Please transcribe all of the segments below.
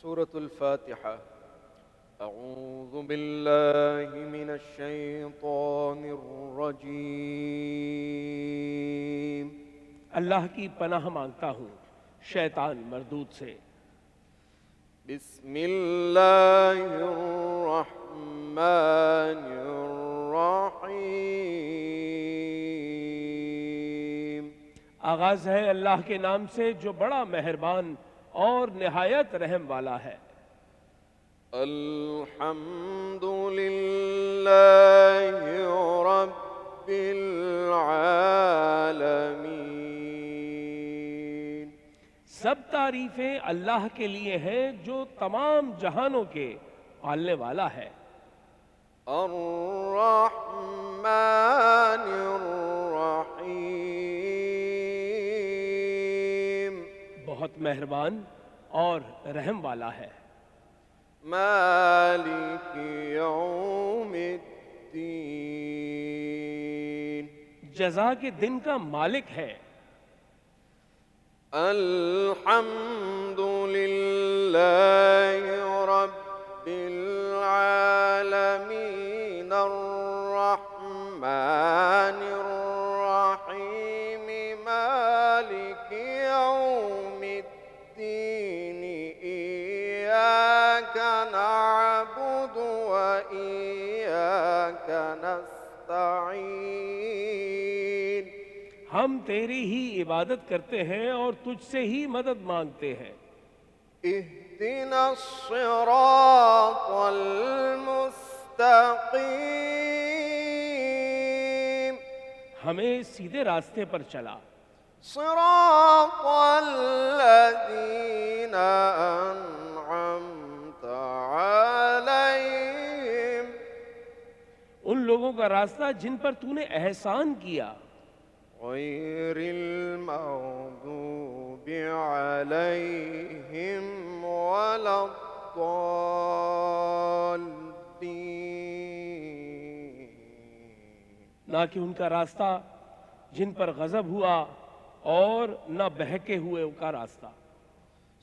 سورة الفاتحة. أعوذ بالله من الشيطان الرجيم. اللہ کی پناہ مانگتا ہوں شیطان مردود سے. بسم الله الرحمن الرحيم. آغاز ہے اللہ کے نام سے جو بڑا مہربان اور نہایت رحم والا ہے. الحمد لله رب العالمين. سب تعریفیں اللہ کے لیے ہیں جو تمام جہانوں کے پالنے والا ہے. الرحمن الرحيم. بہت مہربان اور رحم والا ہے. مالك يوم الدين. جزا کے دن کا مالک ہے. الحمد لله رب العالمين. الرحمن الرحيم. مالك يوم الدين. إياك نعبد وإياك نستعين. ہم تیری ہی عبادت کرتے ہیں اور تجھ سے ہی مدد مانگتے ہیں. اهدنا الصراط المستقيم. ہمیں سیدھے راستے پر چلا. صراط الذين أنعمت عليهم. ان لوگوں کا راستہ جن پر تو نے احسان کیا. غير المغضوب عليهم ولا الضالين. نہ کہ ان کا راستہ جن پر غضب ہوا اور نہ بہکے ہوئے کا راستہ.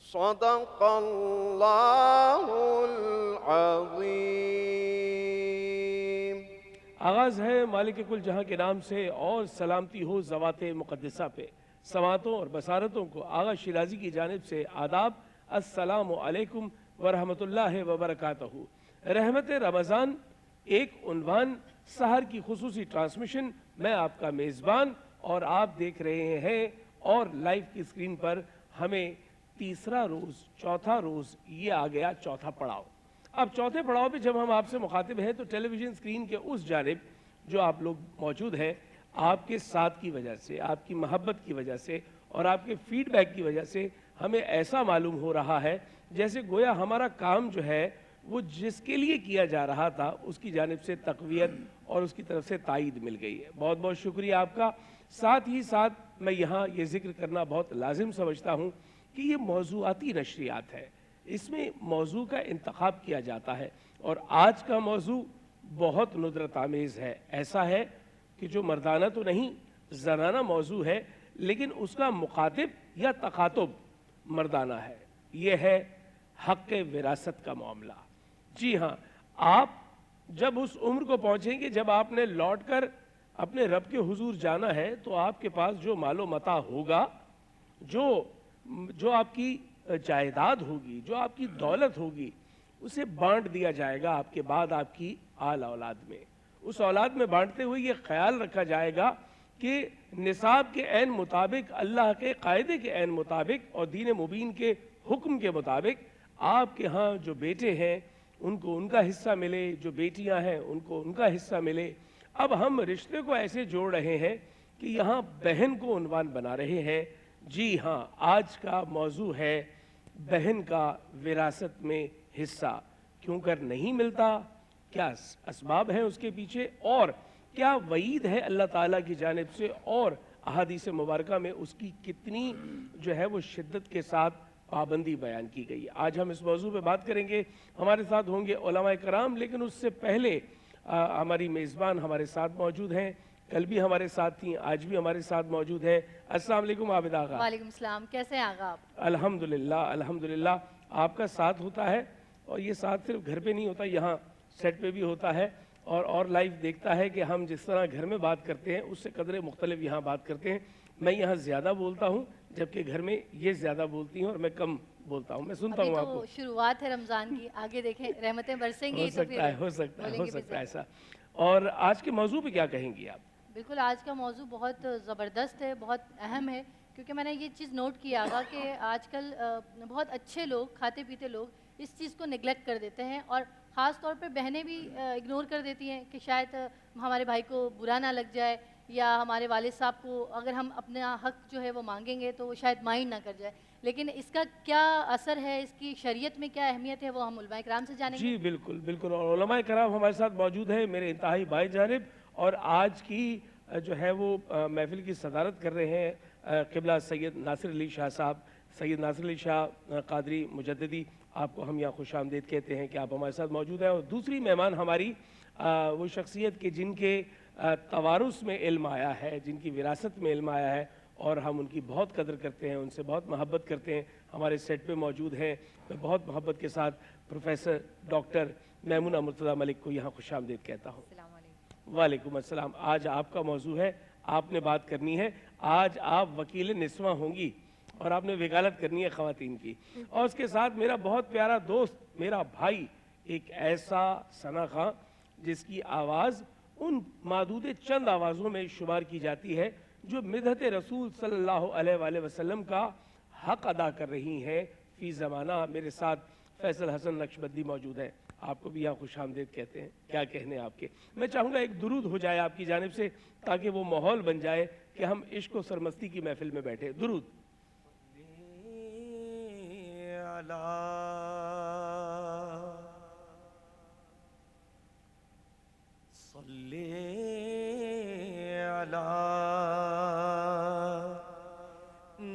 صدق الله العظيم. آغاز ہے مالک کل جہاں کے نام سے اور سلامتی ہو ذوات مقدسہ پہ. سماعتوں اور بصارتوں کو آغا شیرازی کی جانب سے آداب. السلام علیکم ورحمۃ اللہ وبرکاتہ. رحمت رمضان ایک عنوان سحر کی خصوصی ٹرانسمیشن. میں آپ کا میزبان اور آپ دیکھ رہے ہیں اور لائیو کی اسکرین پر ہمیں تیسرا روز چوتھا روز یہ آ گیا چوتھا پڑاؤ. اب چوتھے پڑاؤ پہ جب ہم آپ سے مخاطب ہیں تو ٹیلی ویژن اسکرین کے اس جانب جو آپ لوگ موجود ہیں آپ کے ساتھ کی وجہ سے آپ کی محبت کی وجہ سے اور آپ کے فیڈ بیک کی وجہ سے ہمیں ایسا معلوم ہو رہا ہے جیسے گویا ہمارا کام جو ہے وہ جس کے لیے کیا جا رہا تھا اس کی جانب سے تقویت اور اس کی طرف سے تائید مل گئی ہے. بہت بہت شکریہ آپ کا. ساتھ ہی ساتھ میں یہاں یہ ذکر کرنا بہت لازم سمجھتا ہوں کہ یہ موضوعاتی نشریات ہے. اس میں موضوع کا انتخاب کیا جاتا ہے اور آج کا موضوع بہت ندرت آمیز ہے. ایسا ہے کہ جو مردانہ تو نہیں زنانہ موضوع ہے لیکن اس کا مخاطب یا تخاطب مردانہ ہے. یہ ہے حق وراثت کا معاملہ. جی ہاں، آپ جب اس عمر کو پہنچیں گے جب آپ نے لوٹ کر اپنے رب کے حضور جانا ہے تو آپ کے پاس جو مال و متاع ہوگا، جو آپ کی جائیداد ہوگی، جو آپ کی دولت ہوگی، اسے بانٹ دیا جائے گا آپ کے بعد آپ کی آل اولاد میں. اس اولاد میں بانٹتے ہوئے یہ خیال رکھا جائے گا کہ نصاب کے عین مطابق، اللہ کے قاعدے کے عین مطابق اور دین مبین کے حکم کے مطابق آپ کے ہاں جو بیٹے ہیں ان کو ان کا حصہ ملے، جو بیٹیاں ہیں ان کو ان کا حصہ ملے. اب ہم رشتے کو ایسے جوڑ رہے ہیں کہ یہاں بہن کو عنوان بنا رہے ہیں. جی ہاں، آج کا موضوع ہے بہن کا وراثت میں حصہ کیوں کر نہیں ملتا، کیا اسباب ہیں اس کے پیچھے، اور کیا وعید ہے اللہ تعالیٰ کی جانب سے اور احادیث مبارکہ میں اس کی کتنی جو ہے وہ شدت کے ساتھ پابندی بیان کی گئی ہے. آج ہم اس موضوع پہ بات کریں گے. ہمارے ساتھ ہوں گے علماء کرام، لیکن اس سے پہلے ہماری میزبان ہمارے ساتھ موجود ہیں. کل بھی ہمارے ساتھ تھیں، آج بھی ہمارے ساتھ موجود ہے. السلام علیکم عابد آغا. وعلیکم السلام. کیسے ہیں آغا آپ؟ الحمدللہ الحمدللہ. آپ کا ساتھ ہوتا ہے, اور یہ ساتھ صرف گھر پہ نہیں ہوتا, یہاں سیٹ پہ بھی ہوتا ہے, اور لائف دیکھتا ہے کہ ہم جس طرح گھر میں بات کرتے ہیں اس سے قدرے مختلف یہاں بات کرتے ہیں. میں یہاں زیادہ بولتا ہوں جبکہ گھر میں یہ زیادہ بولتی ہیں اور میں کم بولتا ہوں. میں سنتا ابھی ہوں تو آپ کو. شروعات ہے رمضان کی, آگے دیکھیں رحمتیں برسیں ہو گی تو سکتا پھر ہے, ہو سکتا ہے, بولیں ہو گے بھی سکتا ہے زیادہ. ایسا. اور آج کے موضوع پہ کیا کہیں گی آپ؟ بالکل, آج کا موضوع بہت زبردست ہے, بہت اہم ہے, کیونکہ میں نے یہ چیز نوٹ کیا گا کہ آج کل بہت اچھے لوگ, کھاتے پیتے لوگ اس چیز کو نگلیکٹ کر دیتے ہیں, اور خاص طور پہ بہنیں بھی اگنور کر دیتی ہیں کہ شاید ہمارے بھائی کو برا نہ لگ جائے, یا ہمارے والد صاحب کو اگر ہم اپنا حق جو ہے وہ مانگیں گے تو وہ شاید مائنڈ نہ کر جائے. لیکن اس کا کیا اثر ہے, اس کی شریعت میں کیا اہمیت ہے, وہ ہم علماء کرام سے جانیں گے. جی بالکل بالکل, اور علماء کرام ہمارے ساتھ موجود ہیں, میرے انتہائی بھائی جانب, اور آج کی جو ہے وہ محفل کی صدارت کر رہے ہیں قبلہ سید ناصر علی شاہ صاحب. سید ناصر علی شاہ قادری مجددی, آپ کو ہم یہاں خوش آمدید کہتے ہیں کہ آپ ہمارے ساتھ موجود ہیں. اور دوسری مہمان ہماری وہ شخصیت کہ جن کے توارث میں علم آیا ہے, جن کی وراثت میں علم آیا ہے, اور ہم ان کی بہت قدر کرتے ہیں, ان سے بہت محبت کرتے ہیں. ہمارے سیٹ پہ موجود ہیں. میں بہت محبت کے ساتھ پروفیسر ڈاکٹر میمونہ مرتضیٰ ملک کو یہاں خوش آمدید کہتا ہوں. السلام علیکم. وعلیکم السلام. آج آپ کا موضوع ہے, آپ نے بات کرنی ہے. آج آپ وکیل نسواں ہوں گی اور آپ نے وکالت کرنی ہے خواتین کی. اور اس کے ساتھ میرا بہت پیارا دوست, میرا بھائی, ایک ایسا ثنا خاں جس کی آواز ان معدود چند آوازوں میں شمار کی جاتی ہے جو مدحت رسول صلی اللہ علیہ وآلہ وسلم کا حق ادا کر رہی ہیں فی زمانہ. میرے ساتھ فیصل حسن نقشبندی موجود ہیں, آپ کو بھی یہاں خوش آمدید کہتے ہیں. کیا کہنے آپ کے. میں چاہوں گا ایک درود ہو جائے آپ کی جانب سے تاکہ وہ ماحول بن جائے کہ ہم عشق و سرمستی کی محفل میں بیٹھے. درود. صلی علی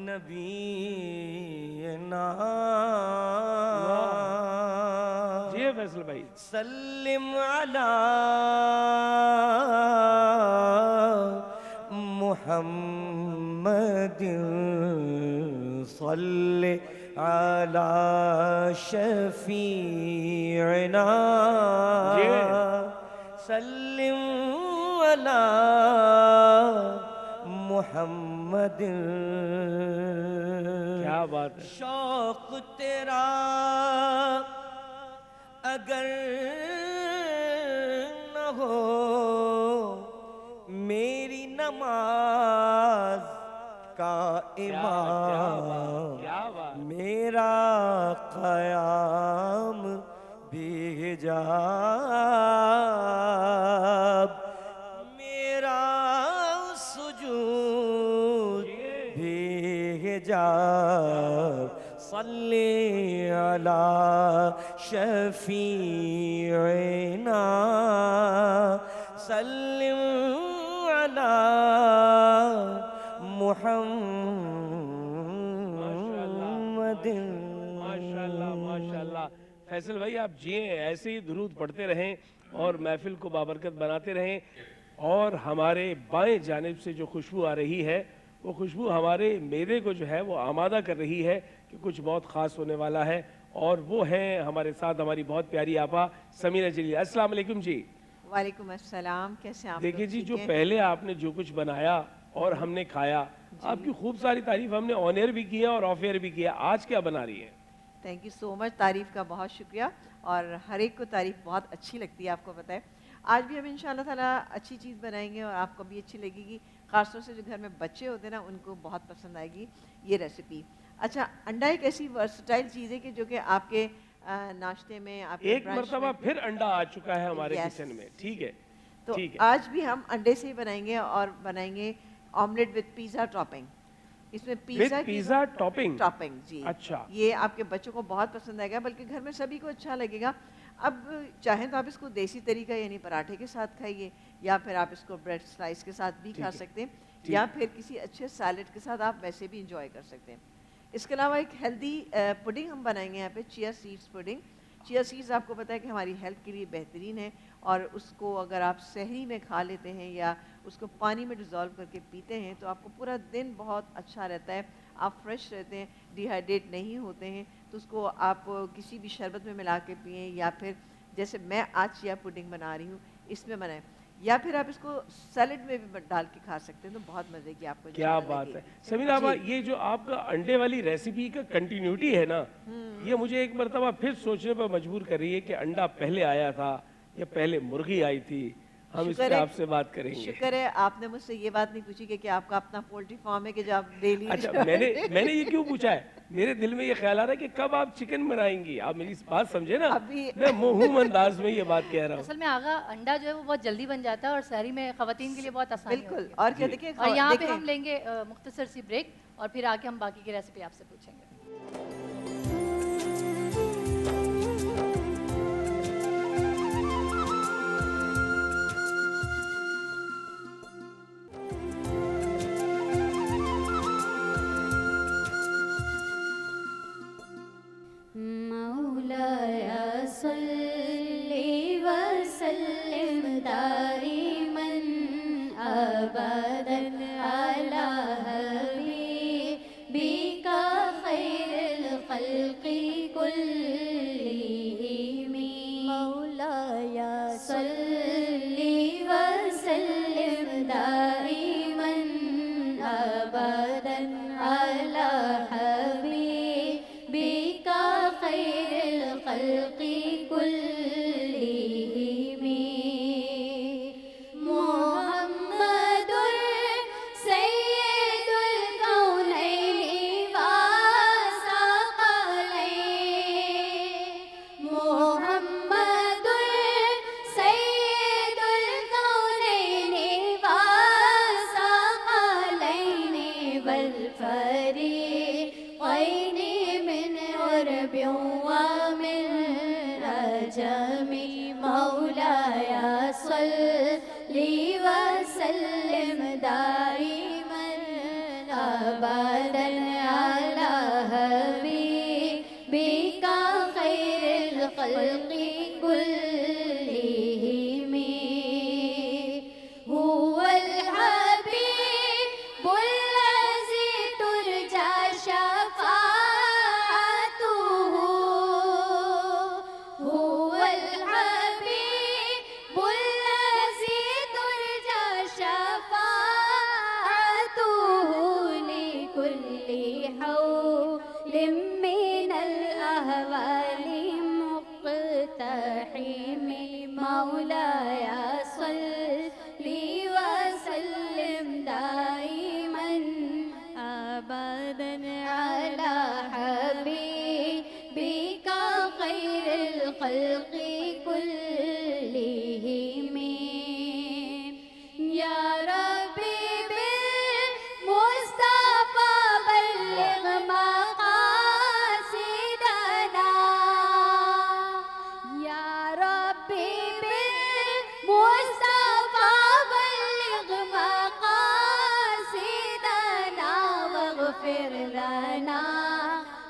نبینا جی فیصل بھائی. سلم علی محمد صلی علی شفیعنا سلم علی محمد. کیا بات ہے. شوق تیرا اگر نہ ہو میری نماز کا امام, میرا قیام بھی حجاب, میرا سجود بھی حجاب. صلی علی شفیعنا سلم علی محمد. ماشاءاللہ ماشاءاللہ. فیصل بھائی آپ جئیں, ایسے ہی درود پڑھتے رہیں اور محفل کو بابرکت بناتے رہیں. اور ہمارے بائیں جانب سے جو خوشبو آ رہی ہے وہ خوشبو ہمارے میدے کو جو ہے وہ آمادہ کر رہی ہے کہ کچھ بہت خاص ہونے والا ہے. اور وہ ہیں ہمارے ساتھ ہماری بہت پیاری آپا سمیرہ جلیل. السلام علیکم جی. وعلیکم السلام. کیسے آپ؟ دیکھیے جی, جو پہلے آپ نے جو کچھ بنایا اور ہم نے کھایا, آپ کی خوب ساری تعریف ہم نے آن ایئر بھی کیا اور آف ایئر بھی کیا. آج کیا بنا رہی ہیں؟ تھینک یو سو مچ. تعریف کا بہت شکریہ, اور ہر ایک کو تعریف بہت اچھی لگتی ہے, آپ کو پتہ ہے. آج بھی ہم انشاءاللہ تعالیٰ اچھی چیز بنائیں گے اور آپ کو بھی اچھی لگے گی. خاص طور سے جو گھر میں بچے ہوتے ہیں نا, ان کو بہت پسند آئے گی یہ ریسیپی. اچھا, انڈا ایک ایسی ورسٹائل چیز ہے کہ جو کہ آپ کے ناشتے میں, آپ کے ایک مرتبہ پھر انڈا آ چکا ہے ہمارے کچن میں. ٹھیک ہے, تو آج بھی ہم انڈے سے ہی بنائیں گے, اور بنائیں گے آملیٹ وتھ پیزا ٹاپنگ. اس میں پیزا ٹاپنگ. جی اچھا, یہ آپ کے بچوں کو بہت پسند آئے گا, بلکہ گھر میں سبھی کو اچھا لگے گا. اب چاہیں تو آپ اس کو دیسی طریقہ یعنی پراٹھے کے ساتھ کھائیے, یا پھر آپ اس کو بریڈ سلائس کے ساتھ بھی کھا سکتے ہیں, یا پھر کسی اچھے سیلڈ کے ساتھ آپ ویسے بھی انجوائے کر سکتے ہیں. اس کے علاوہ ایک ہیلدی پڈنگ ہم بنائیں گے یہاں پہ, چیا سیڈس پڈنگ. چیا سیڈس آپ کو پتہ ہے کہ ہماری ہیلتھ کے لیے بہترین ہے, اور اس کو اگر آپ سحری میں کھا لیتے ہیں یا اس کو پانی میں ڈیزالو کر کے پیتے ہیں تو آپ کو پورا دن بہت اچھا رہتا ہے. آپ فریش رہتے ہیں, ڈی ہائیڈریٹ نہیں ہوتے ہیں, تو اس کو آپ کسی بھی شربت میں ملا کے پئیں, یا پھر جیسے میں آج چیا پوڈنگ بنا رہی ہوں اس میں بنائیں, یا پھر آپ اس کو سیلڈ میں بھی ڈال کے کھا سکتے ہیں, تو بہت مزے کی آپ کو کیا بات ہے. سمیر آپا, یہ جو آپ کا انڈے والی ریسیپی کا کنٹینیوٹی ہے نا, یہ مجھے ایک مرتبہ پھر سوچنے پر مجبور کر رہی ہے کہ انڈا پہلے آیا تھا یا پہلے مرغی آئی تھی. ہم اس پہ آپ سے بات کریں گے. شکر ہے آپ نے مجھ سے یہ بات نہیں پوچھی کہ آپ کا اپنا پولٹری فارم ہے کہ جو آپ ڈیلی. اچھا, میں نے یہ کیوں پوچھا ہے, میرے دل میں یہ خیال آ رہا ہے کہ کب آپ چکن بنائیں گی. آپ میری بات سمجھے نا, میں موہوم انداز میں یہ بات کہہ رہا ہوں. اصل میں آغا انڈا جو ہے وہ بہت جلدی بن جاتا ہے اور سحری میں خواتین کے لیے بہت آسانی ہوتی ہے. بالکل. اور کیا دیکھیں, اور یہاں پہ ہم لیں گے مختصر سی بریک, اور پھر آ کے ہم باقی کی ریسیپی آپ سے پوچھیں گے. صلی وسلم دائما ابدا علی حبیبک خیر الخلق کلہم. مولاي صلی وسلم دائما ابدا علی حبیبک خیر الخلق كلهم. محمد سيد الكونين والثقلين. محمد سيد الكونين والثقلين والفريقين من عرب ومن عجم. مولاي صلي وسلم دائما ابدا على حبيبك خير الخلق كلهم. هو الحبيب الذي ترجى شفاعته. هو الحبيب الذي ترجى شفاعته لكل حول من الأهوال مقتحم. مولاي صلي وسلم دائما أبدا على حبيبك خير الخلق كلهم. يا ربي بالمصطفى بلغ مقاصدنا. يا ربي بالمصطفى بلغ مقاصدنا واغفر لنا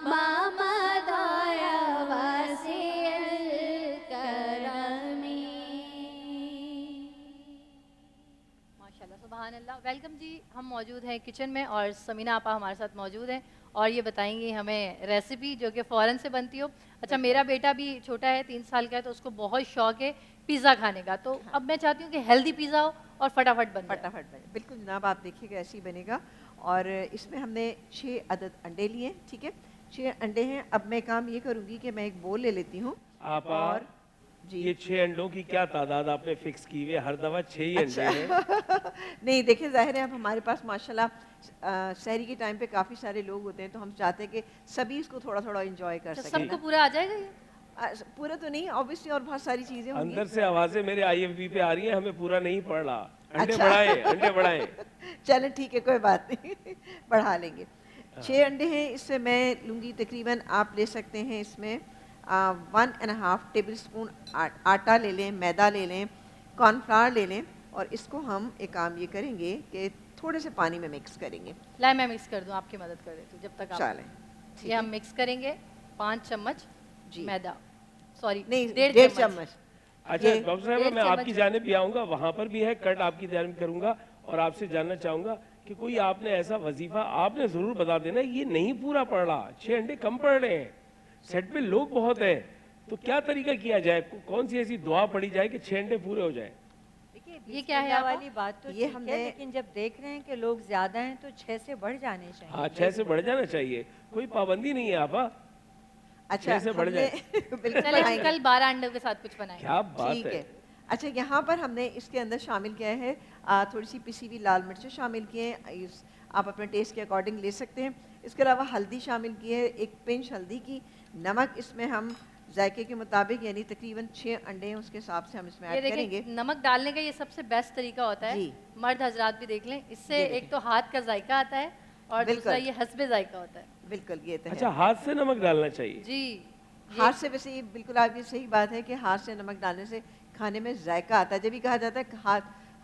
ما مضى يا واسع الكرم. ماشاءاللہ, سبحان اللہ. ویلکم جی, ہم موجود ہیں کچن میں اور سمینہ آپا ہمارے ساتھ موجود ہیں اور یہ بتائیں گی ہمیں ریسیپی جو کہ فوراً سے بنتی ہو. اچھا, میرا بیٹا بھی چھوٹا ہے, 3 سال کا ہے, تو اس کو بہت شوق ہے پیزا کھانے کا. تو اب میں چاہتی ہوں کہ ہیلدی پیزا ہو اور فٹافٹ بن جائے. فٹافٹ بنے. بالکل جناب, آپ دیکھیے گا ایسے ہی بنے گا. اور اس میں ہم نے 6 عدد انڈے لیے, ٹھیک ہے, 6 انڈے ہیں. اب میں کام یہ کروں گی کہ میں ایک بول لے لیتی ہوں. آپ اور جی, یہ 6 انڈوں کی کیا تعداد آپ نے فکس کی ہوئی ہے؟ ہر دفعہ 6 ہی انڈے ہیں. نہیں دیکھیں, ظاہر ہے اب ہمارے پاس ماشاءاللہ سحری کے ٹائم پہ کافی سارے لوگ ہوتے ہیں, تو ہم چاہتے ہیں کہ سبھی اس کو تھوڑا تھوڑا انجوائے کر سکیں. سب کو پورا آ جائے گا یہ؟ پورا تو نہیں اوبیسلی, اور بہت ساری چیزیں ہوں گی. اندر سے آوازیں میرے آئی ایف بی پہ آ رہی ہیں, ہمیں پورا نہیں پڑ رہا. انڈے بڑھائیں, انڈے بڑھائیں. چلیں ٹھیک ہے, کوئی بات نہیں, بڑھا لیں گے. 6 انڈے ہیں. اس سے میں لوں گی تقریباً, آپ لے سکتے ہیں اس میں 1.5 ٹیبل اسپون آٹا لے لیں, میدا لے لیں, کارن فلاور لے لیں, اور اس کو ہم ایک کام یہ کریں گے کہ تھوڑے سے پانی میں مکس کریں گے. لائے میں مکس کر دوں, آپ کی مدد کر دیتی ہوں جب تک آپ. چلیں, یہ ہم مکس کریں گے 5 چمچ میدا, سوری نہیں 1.5 چمچ. اچھا ڈاکٹر صاحب, میں آپ کی جانب بھی آؤں گا, وہاں پر بھی ہے کٹ آپ کی جانب کروں گا, اور آپ سے جاننا چاہوں گا کہ کوئی آپ نے ایسا وظیفہ آپ نے ضرور بتا دینا یہ نہیں پورا پڑھ رہا, 6 انڈے کم پڑھ رہے ہیں, سیٹ پہ لوگ بہت ہیں, تو کیا طریقہ کیا جائے, کون سی ایسی دعا پڑھی جائے کہ 6 انڈے پورے ہو جائیں؟ یہ کیا ہے والی بات تو یہ ٹھیک ہم ہے, نے- لیکن جب دیکھ رہے ہیں کہ لوگ زیادہ ہیں تو 6 سے بڑھ جانے چاہیے. ہاں 6 سے بڑھ جانا چاہیے, کوئی پابندی نہیں ہے آپا. اچھا 6 سے ہم بڑھ نے جائے. بالکل چلے ہم بڑھائیں گے. کل 12 انڈوں کے ساتھ کچھ بنائیں. کیا بات ٹھیک ہے. ہے. اچھا یہاں پر ہم نے اس کے اندر شامل کیا ہے تھوڑی سی پسی ہوئی لال مرچیں شامل کی ہیں, آپ اپنے ٹیسٹ کے اکارڈنگ لے سکتے ہیں. اس کے علاوہ ہلدی شامل کی ہے, 1 پنچ ہلدی کی. نمک اس میں ہم ذائقے کے مطابق یعنی تقریباً 6 انڈے ہیں اس کے حساب سے ہم اس میں یہ ایڈ کریں گے. دیکھیں نمک ڈالنے کا یہ سب سے بیسٹ طریقہ ہوتا ہے, جی. مرد حضرات بھی دیکھ لیں, اس سے یہ دیکھیں. ایک تو ہاتھ کا ذائقہ آتا ہے اور بالکل. دوسرا یہ حسب ذائقہ ہوتا ہے. بالکل یہ تو ہے. اچھا ہاتھ سے نمک ڈالنا چاہیے. جی ہاتھ سے, ویسے یہ بالکل آپ کی صحیح بات ہے کہ ہاتھ سے نمک ڈالنے سے کھانے میں ذائقہ آتا ہے. جب بھی کہا جاتا ہے کہ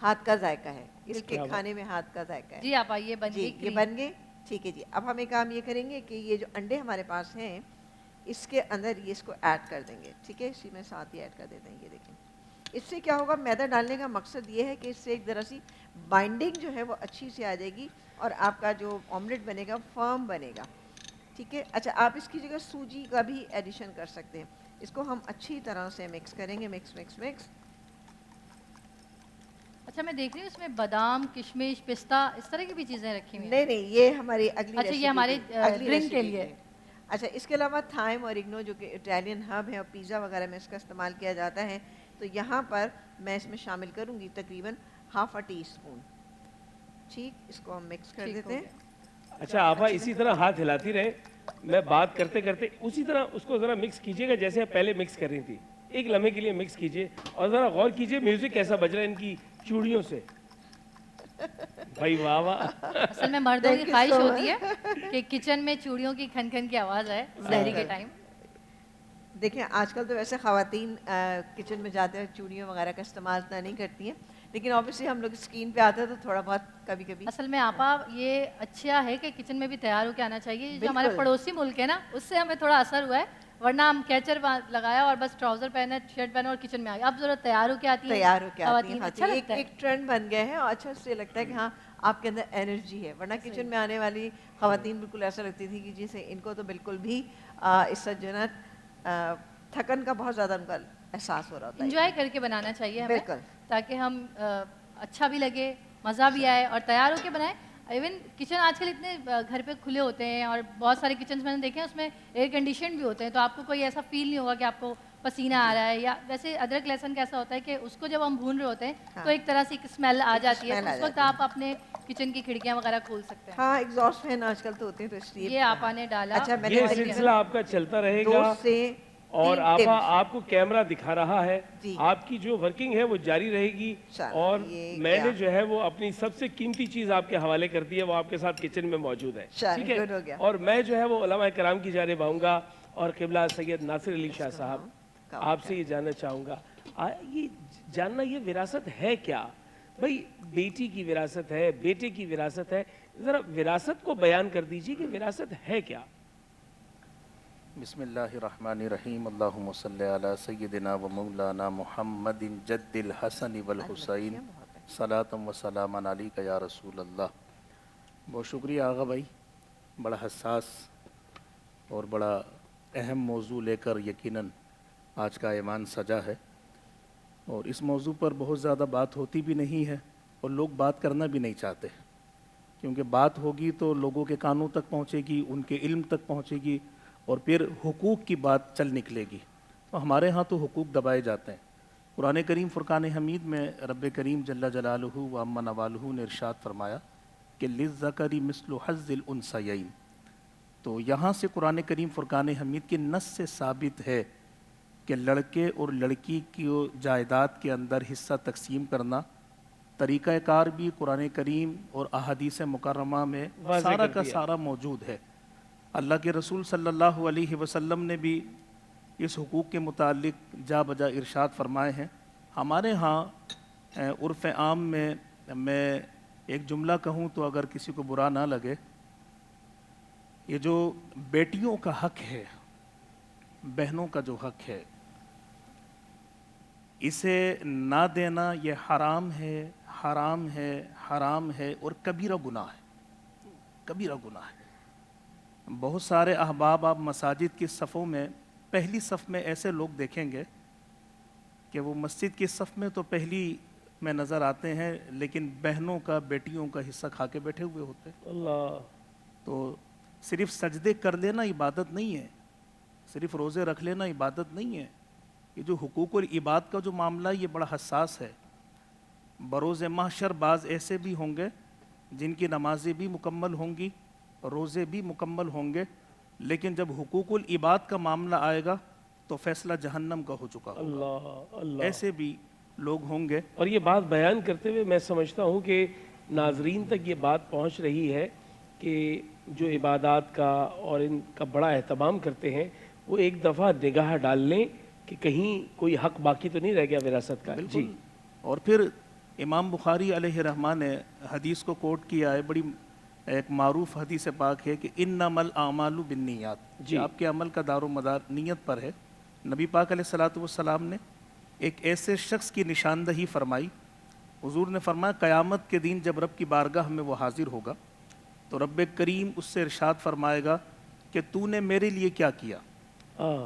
ہاتھ کا ذائقہ ہے, اس کے کھانے میں ہاتھ کا ذائقہ ہے. جی آپ آئیے بن جی گئی یہ بن گئے. ٹھیک ہے جی. اب ہم ایک کام یہ کریں گے کہ یہ جو انڈے ہمارے پاس ہیں اس کے اندر یہ اس کو ایڈ کر دیں گے. ٹھیک ہے, اسی میں ساتھ ہی ایڈ کر دیتے ہیں. یہ دیکھیں اس سے کیا ہوگا, میدا ڈالنے کا مقصد یہ ہے کہ اس سے ایک طرح سی بائنڈنگ جو ہے وہ اچھی سے آ جائے گی اور آپ کا جو آملیٹ بنے گا فرم بنے گا. ٹھیک ہے. اچھا آپ اس کی جگہ سوجی کا بھی ایڈیشن کر سکتے ہیں. اس کو ہم اچھی طرح سے مکس کریں گے. Mix mix mix. اچھا میں دیکھ رہی ہوں اس میں بادام, کشمش, پستہ اس طرح کی بھی چیزیں رکھی ہوئی ہیں. نہیں نہیں یہ ہماری اگلی اچھا یہ ہمارے ڈرنک کے لیے. اچھا اس کے علاوہ تھائم اور اگنو جو کہ اٹیلین ہب ہے اور پیزا وغیرہ میں اس کا استعمال کیا جاتا ہے, تو یہاں پر میں اس میں شامل کروں گی تقریباً ½ ٹی اسپون. ٹھیک, اس کو ہم مکس کر دیتے ہیں. اچھا آپا اسی طرح ہاتھ ہلاتی رہے, میں بات کرتے کرتے اسی طرح اس کو ذرا مکس کیجئے گا جیسے آپ پہلے مکس کر رہی تھی. 1 لمحے کے لیے مکس کیجئے اور ذرا غور کیجئے میوزک کیسا بج رہا ہے ان کی چوڑیوں سے. بھائی واہ واہ. اصل میں مردوں کی خواہش ہوتی ہے کہ کچن میں چوڑیوں کی کھن کھن کی آواز آئے سحری کے ٹائم. دیکھیں آج کل تو ویسے خواتین کچن میں جاتے ہیں چوڑیوں وغیرہ کا استعمال اتنا نہیں کرتی ہیں, لیکن آبویسلی ہم لوگ اسکرین پہ آتے ہیں تو تھوڑا بہت کبھی کبھی. اصل میں آپا یہ اچھا ہے کہ کچن میں بھی تیار ہو کے آنا چاہیے. جو ہمارے پڑوسی ملک ہے نا اس سے ہمیں تھوڑا اثر ہوا ہے, ورنہ ہم کیچر لگایا اور بس ٹراؤزر پہنے, شرٹ پہنے اور کچن میں آ گئے. اب ضرورت تیار ہو کے آتی ہے, تیار ہو کے آتی ہیں. اچھا لگتا ہے. ایک ٹرینڈ بن گیا ہے اور اچھا اس سے لگتا ہے کہ ہاں آپ کے اندر انرجی ہے. ورنہ کچن میں آنے والی خواتین بالکل ایسا لگتی تھی کہ جسے ان کو تو بالکل بھی اس سے جو ہے نا تھکن کا بہت زیادہ ان کا احساس ہو رہا ہوتا ہے. انجوائے کر کے بنانا چاہیے ہمیں, بالکل, تاکہ ہم اچھا بھی لگے, مزہ بھی آئے اور تیار ہو کے بنائیں. ایون کچن آج کل اتنے گھر پہ کھلے ہوتے ہیں اور بہت سارے کچنس میں نے دیکھے ہیں اس میں ایئر کنڈیشن بھی ہوتے ہیں, تو آپ کو کوئی ایسا فیل نہیں ہوگا کہ آپ کو پسینہ آ رہا ہے. یا ویسے ادرک لہسن کیسا ہوتا ہے کہ اس کو جب ہم بھون رہے ہوتے ہیں تو ایک طرح سے اسمیل آ جاتی ہے, اس وقت آپ اپنے کچن کی کھڑکیاں وغیرہ کھول سکتے ہیں. ہاں ایگزاسٹ فین آج کل تو ہوتے ہیں تو اس لیے یہ آپا نے ڈالا. اچھا میں یہ نے سلسلہ آپ کا چلتا رہے 2 گا سے اور 3 آپا ٹپس. آپ کو کیمرہ دکھا رہا ہے, جی. آپ کی جو ورکنگ ہے وہ جاری رہے گی. اور میں نے جو ہے وہ اپنی سب سے قیمتی چیز آپ کے حوالے کر دی ہے, وہ آپ کے ساتھ کچن میں موجود ہے. ٹھیک ہے, اور میں جو ہے وہ علماء کرام کی جانب آؤں گا اور قبلہ سید ناصر علی شاہ صاحب آپ سے یہ جاننا چاہوں گا, یہ جاننا یہ وراثت ہے کیا بھائی؟ بیٹی کی وراثت ہے, بیٹے کی وراثت ہے, ذرا وراثت کو بیان کر دیجئے کہ وراثت ہے کیا؟ بسم اللہ الرحمن الرحیم. اللہم صلی علی سیدنا و مولانا محمد جد الحسن والحسین صلاۃ و سلام علیک یا رسول اللہ. بہت شکریہ آغا بھائی, بڑا حساس اور بڑا اہم موضوع لے کر یقیناً آج کا ایوان سجا ہے, اور اس موضوع پر بہت زیادہ بات ہوتی بھی نہیں ہے اور لوگ بات کرنا بھی نہیں چاہتے, کیونکہ بات ہوگی تو لوگوں کے کانوں تک پہنچے گی, ان کے علم تک پہنچے گی اور پھر حقوق کی بات چل نکلے گی. تو ہمارے ہاں تو حقوق دبائے جاتے ہیں. قرآن کریم فرقان حمید میں رب کریم جل جلالہ و عم نوالہ نے ارشاد فرمایا کہ للذکر مثل حظ الانثیین. تو یہاں سے قرآن کریم فرقان حمید کے نص سے ثابت ہے کہ لڑکے اور لڑکی کی جائیداد کے اندر حصہ تقسیم کرنا طریقہ کار بھی قرآن کریم اور احادیث مکرمہ میں سارا کا سارا موجود ہے. اللہ کے رسول صلی اللہ علیہ وسلم نے بھی اس حقوق کے متعلق جا بجا ارشاد فرمائے ہیں. ہمارے ہاں عرف عام میں ایک جملہ کہوں تو اگر کسی کو برا نہ لگے, یہ جو بیٹیوں کا حق ہے, بہنوں کا جو حق ہے, اسے نہ دینا یہ حرام ہے, حرام ہے اور کبیرہ گناہ ہے، کبیرہ گناہ ہے۔ بہت سارے احباب آپ مساجد کی صفوں میں پہلی صف میں ایسے لوگ دیکھیں گے کہ وہ مسجد کی صف میں تو پہلی میں نظر آتے ہیں، لیکن بہنوں کا بیٹیوں کا حصہ کھا کے بیٹھے ہوئے ہوتے ہیں۔ اللہ، تو صرف سجدے کر لینا عبادت نہیں ہے، صرف روزے رکھ لینا عبادت نہیں ہے۔ یہ جو حقوق اور عبادت کا جو معاملہ ہے یہ بڑا حساس ہے۔ بروز محشر بعض ایسے بھی ہوں گے جن کی نمازیں بھی مکمل ہوں گی، روزے بھی مکمل ہوں گے، لیکن جب حقوق العباد کا معاملہ آئے گا تو فیصلہ جہنم کا ہو چکا ہوگا۔ اللہ، اللہ۔ ایسے بھی لوگ ہوں گے۔ اور یہ بات بیان کرتے ہوئے میں سمجھتا ہوں کہ ناظرین تک یہ بات پہنچ رہی ہے کہ جو عبادات کا اور ان کا بڑا اہتمام کرتے ہیں وہ ایک دفعہ نگاہ ڈال لیں کہ کہیں کوئی حق باقی تو نہیں رہ گیا وراثت کا۔ بالکل۔ اور پھر امام بخاری علیہ رحمہ نے حدیث کو کوٹ کیا ہے، بڑی ایک معروف حدیث پاک ہے کہ انما الاعمال بالنیات، جی، آپ کے عمل کا دار و مدار نیت پر ہے۔ نبی پاک علیہ الصلوۃ والسلام نے ایک ایسے شخص کی نشاندہی فرمائی، حضور نے فرمایا قیامت کے دن جب رب کی بارگاہ میں وہ حاضر ہوگا تو رب کریم اس سے ارشاد فرمائے گا کہ تو نے میرے لیے کیا کیا۔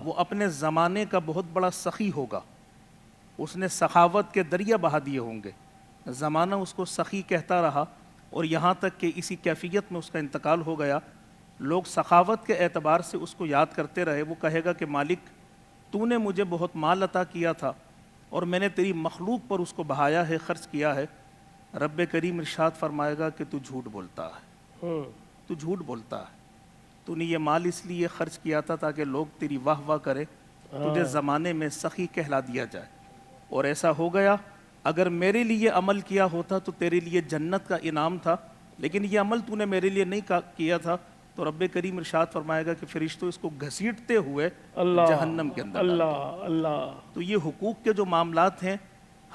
وہ اپنے زمانے کا بہت بڑا سخی ہوگا، اس نے سخاوت کے دریا بہا دیے ہوں گے، زمانہ اس کو سخی کہتا رہا اور یہاں تک کہ اسی کیفیت میں اس کا انتقال ہو گیا۔ لوگ سخاوت کے اعتبار سے اس کو یاد کرتے رہے۔ وہ کہے گا کہ مالک تو نے مجھے بہت مال عطا کیا تھا اور میں نے تیری مخلوق پر اس کو بہایا ہے، خرچ کیا ہے۔ رب کریم ارشاد فرمائے گا کہ تو جھوٹ بولتا ہے، تو جھوٹ بولتا ہے، تو نے یہ مال اس لیے خرچ کیا تھا تاکہ لوگ تیری واہ واہ کرے، تجھے زمانے میں سخی کہلا دیا جائے، اور ایسا ہو گیا۔ اگر میرے لیے عمل کیا ہوتا تو تیرے لیے جنت کا انعام تھا، لیکن یہ عمل تو نے میرے لیے نہیں کیا تھا، تو رب کریم ارشاد فرمائے گا کہ فرشتوں اس کو گھسیٹتے ہوئے جہنم کے اندر ڈال دو۔ اللہ۔ تو یہ حقوق کے جو معاملات ہیں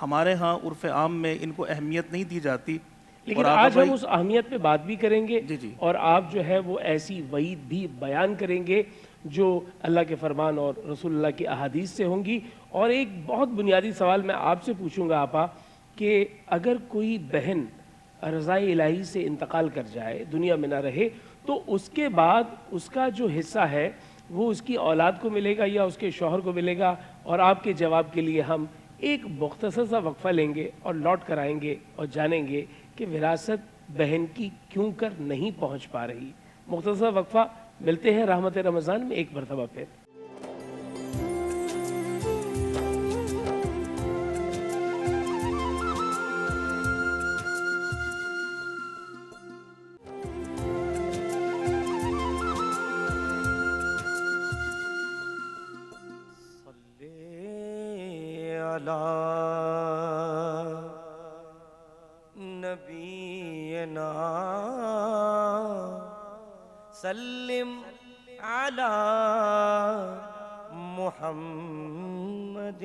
ہمارے ہاں عرف عام میں ان کو اہمیت نہیں دی جاتی، لیکن آج ہم اس اہمیت پہ بات بھی کریں گے، جی اور آپ جو ہے وہ ایسی وعید بھی بیان کریں گے جو اللہ کے فرمان اور رسول اللہ کی احادیث سے ہوں گی۔ اور ایک بہت بنیادی سوال میں آپ سے پوچھوں گا آپا کہ اگر کوئی بہن رضائے الہی سے انتقال کر جائے، دنیا میں نہ رہے، تو اس کے بعد اس کا جو حصہ ہے وہ اس کی اولاد کو ملے گا یا اس کے شوہر کو ملے گا؟ اور آپ کے جواب کے لیے ہم ایک مختصر سا وقفہ لیں گے اور لوٹ کر آئیں گے اور جانیں گے کہ وراثت بہن کی کیوں کر نہیں پہنچ پا رہی۔ مختصر وقفہ، ملتے ہیں رحمت رمضان میں ایک مرتبہ پھر۔ نبینا سلم علی محمد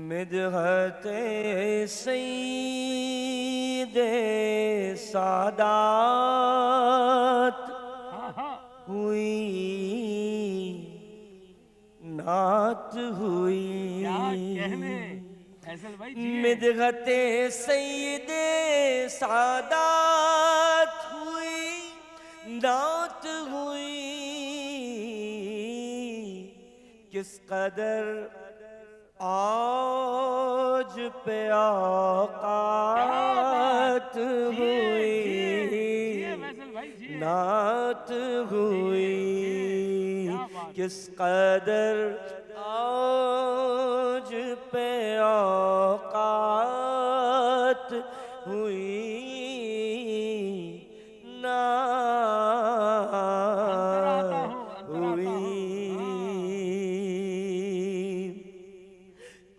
مدحت سید سادات ہوئی، نعت ہوئی، مدحت سید سادات ہوئی، نعت ہوئی، کس قدر آج پہ اوقات ہوئی، نعت ہوئی، کس قدر آج پہ اوقات ہوئی، نعت ہوئی۔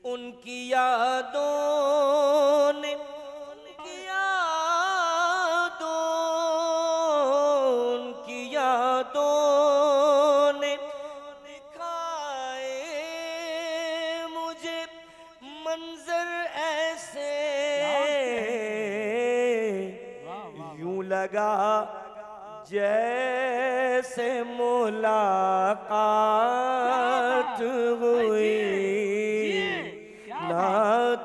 ان کی یادوں نے، ان کی یادوں نے دکھائے مجھے منظر ایسے، یوں لگا جیسے ملاقات ہوئی، نعت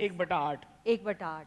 1/8, 1/8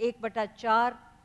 1/4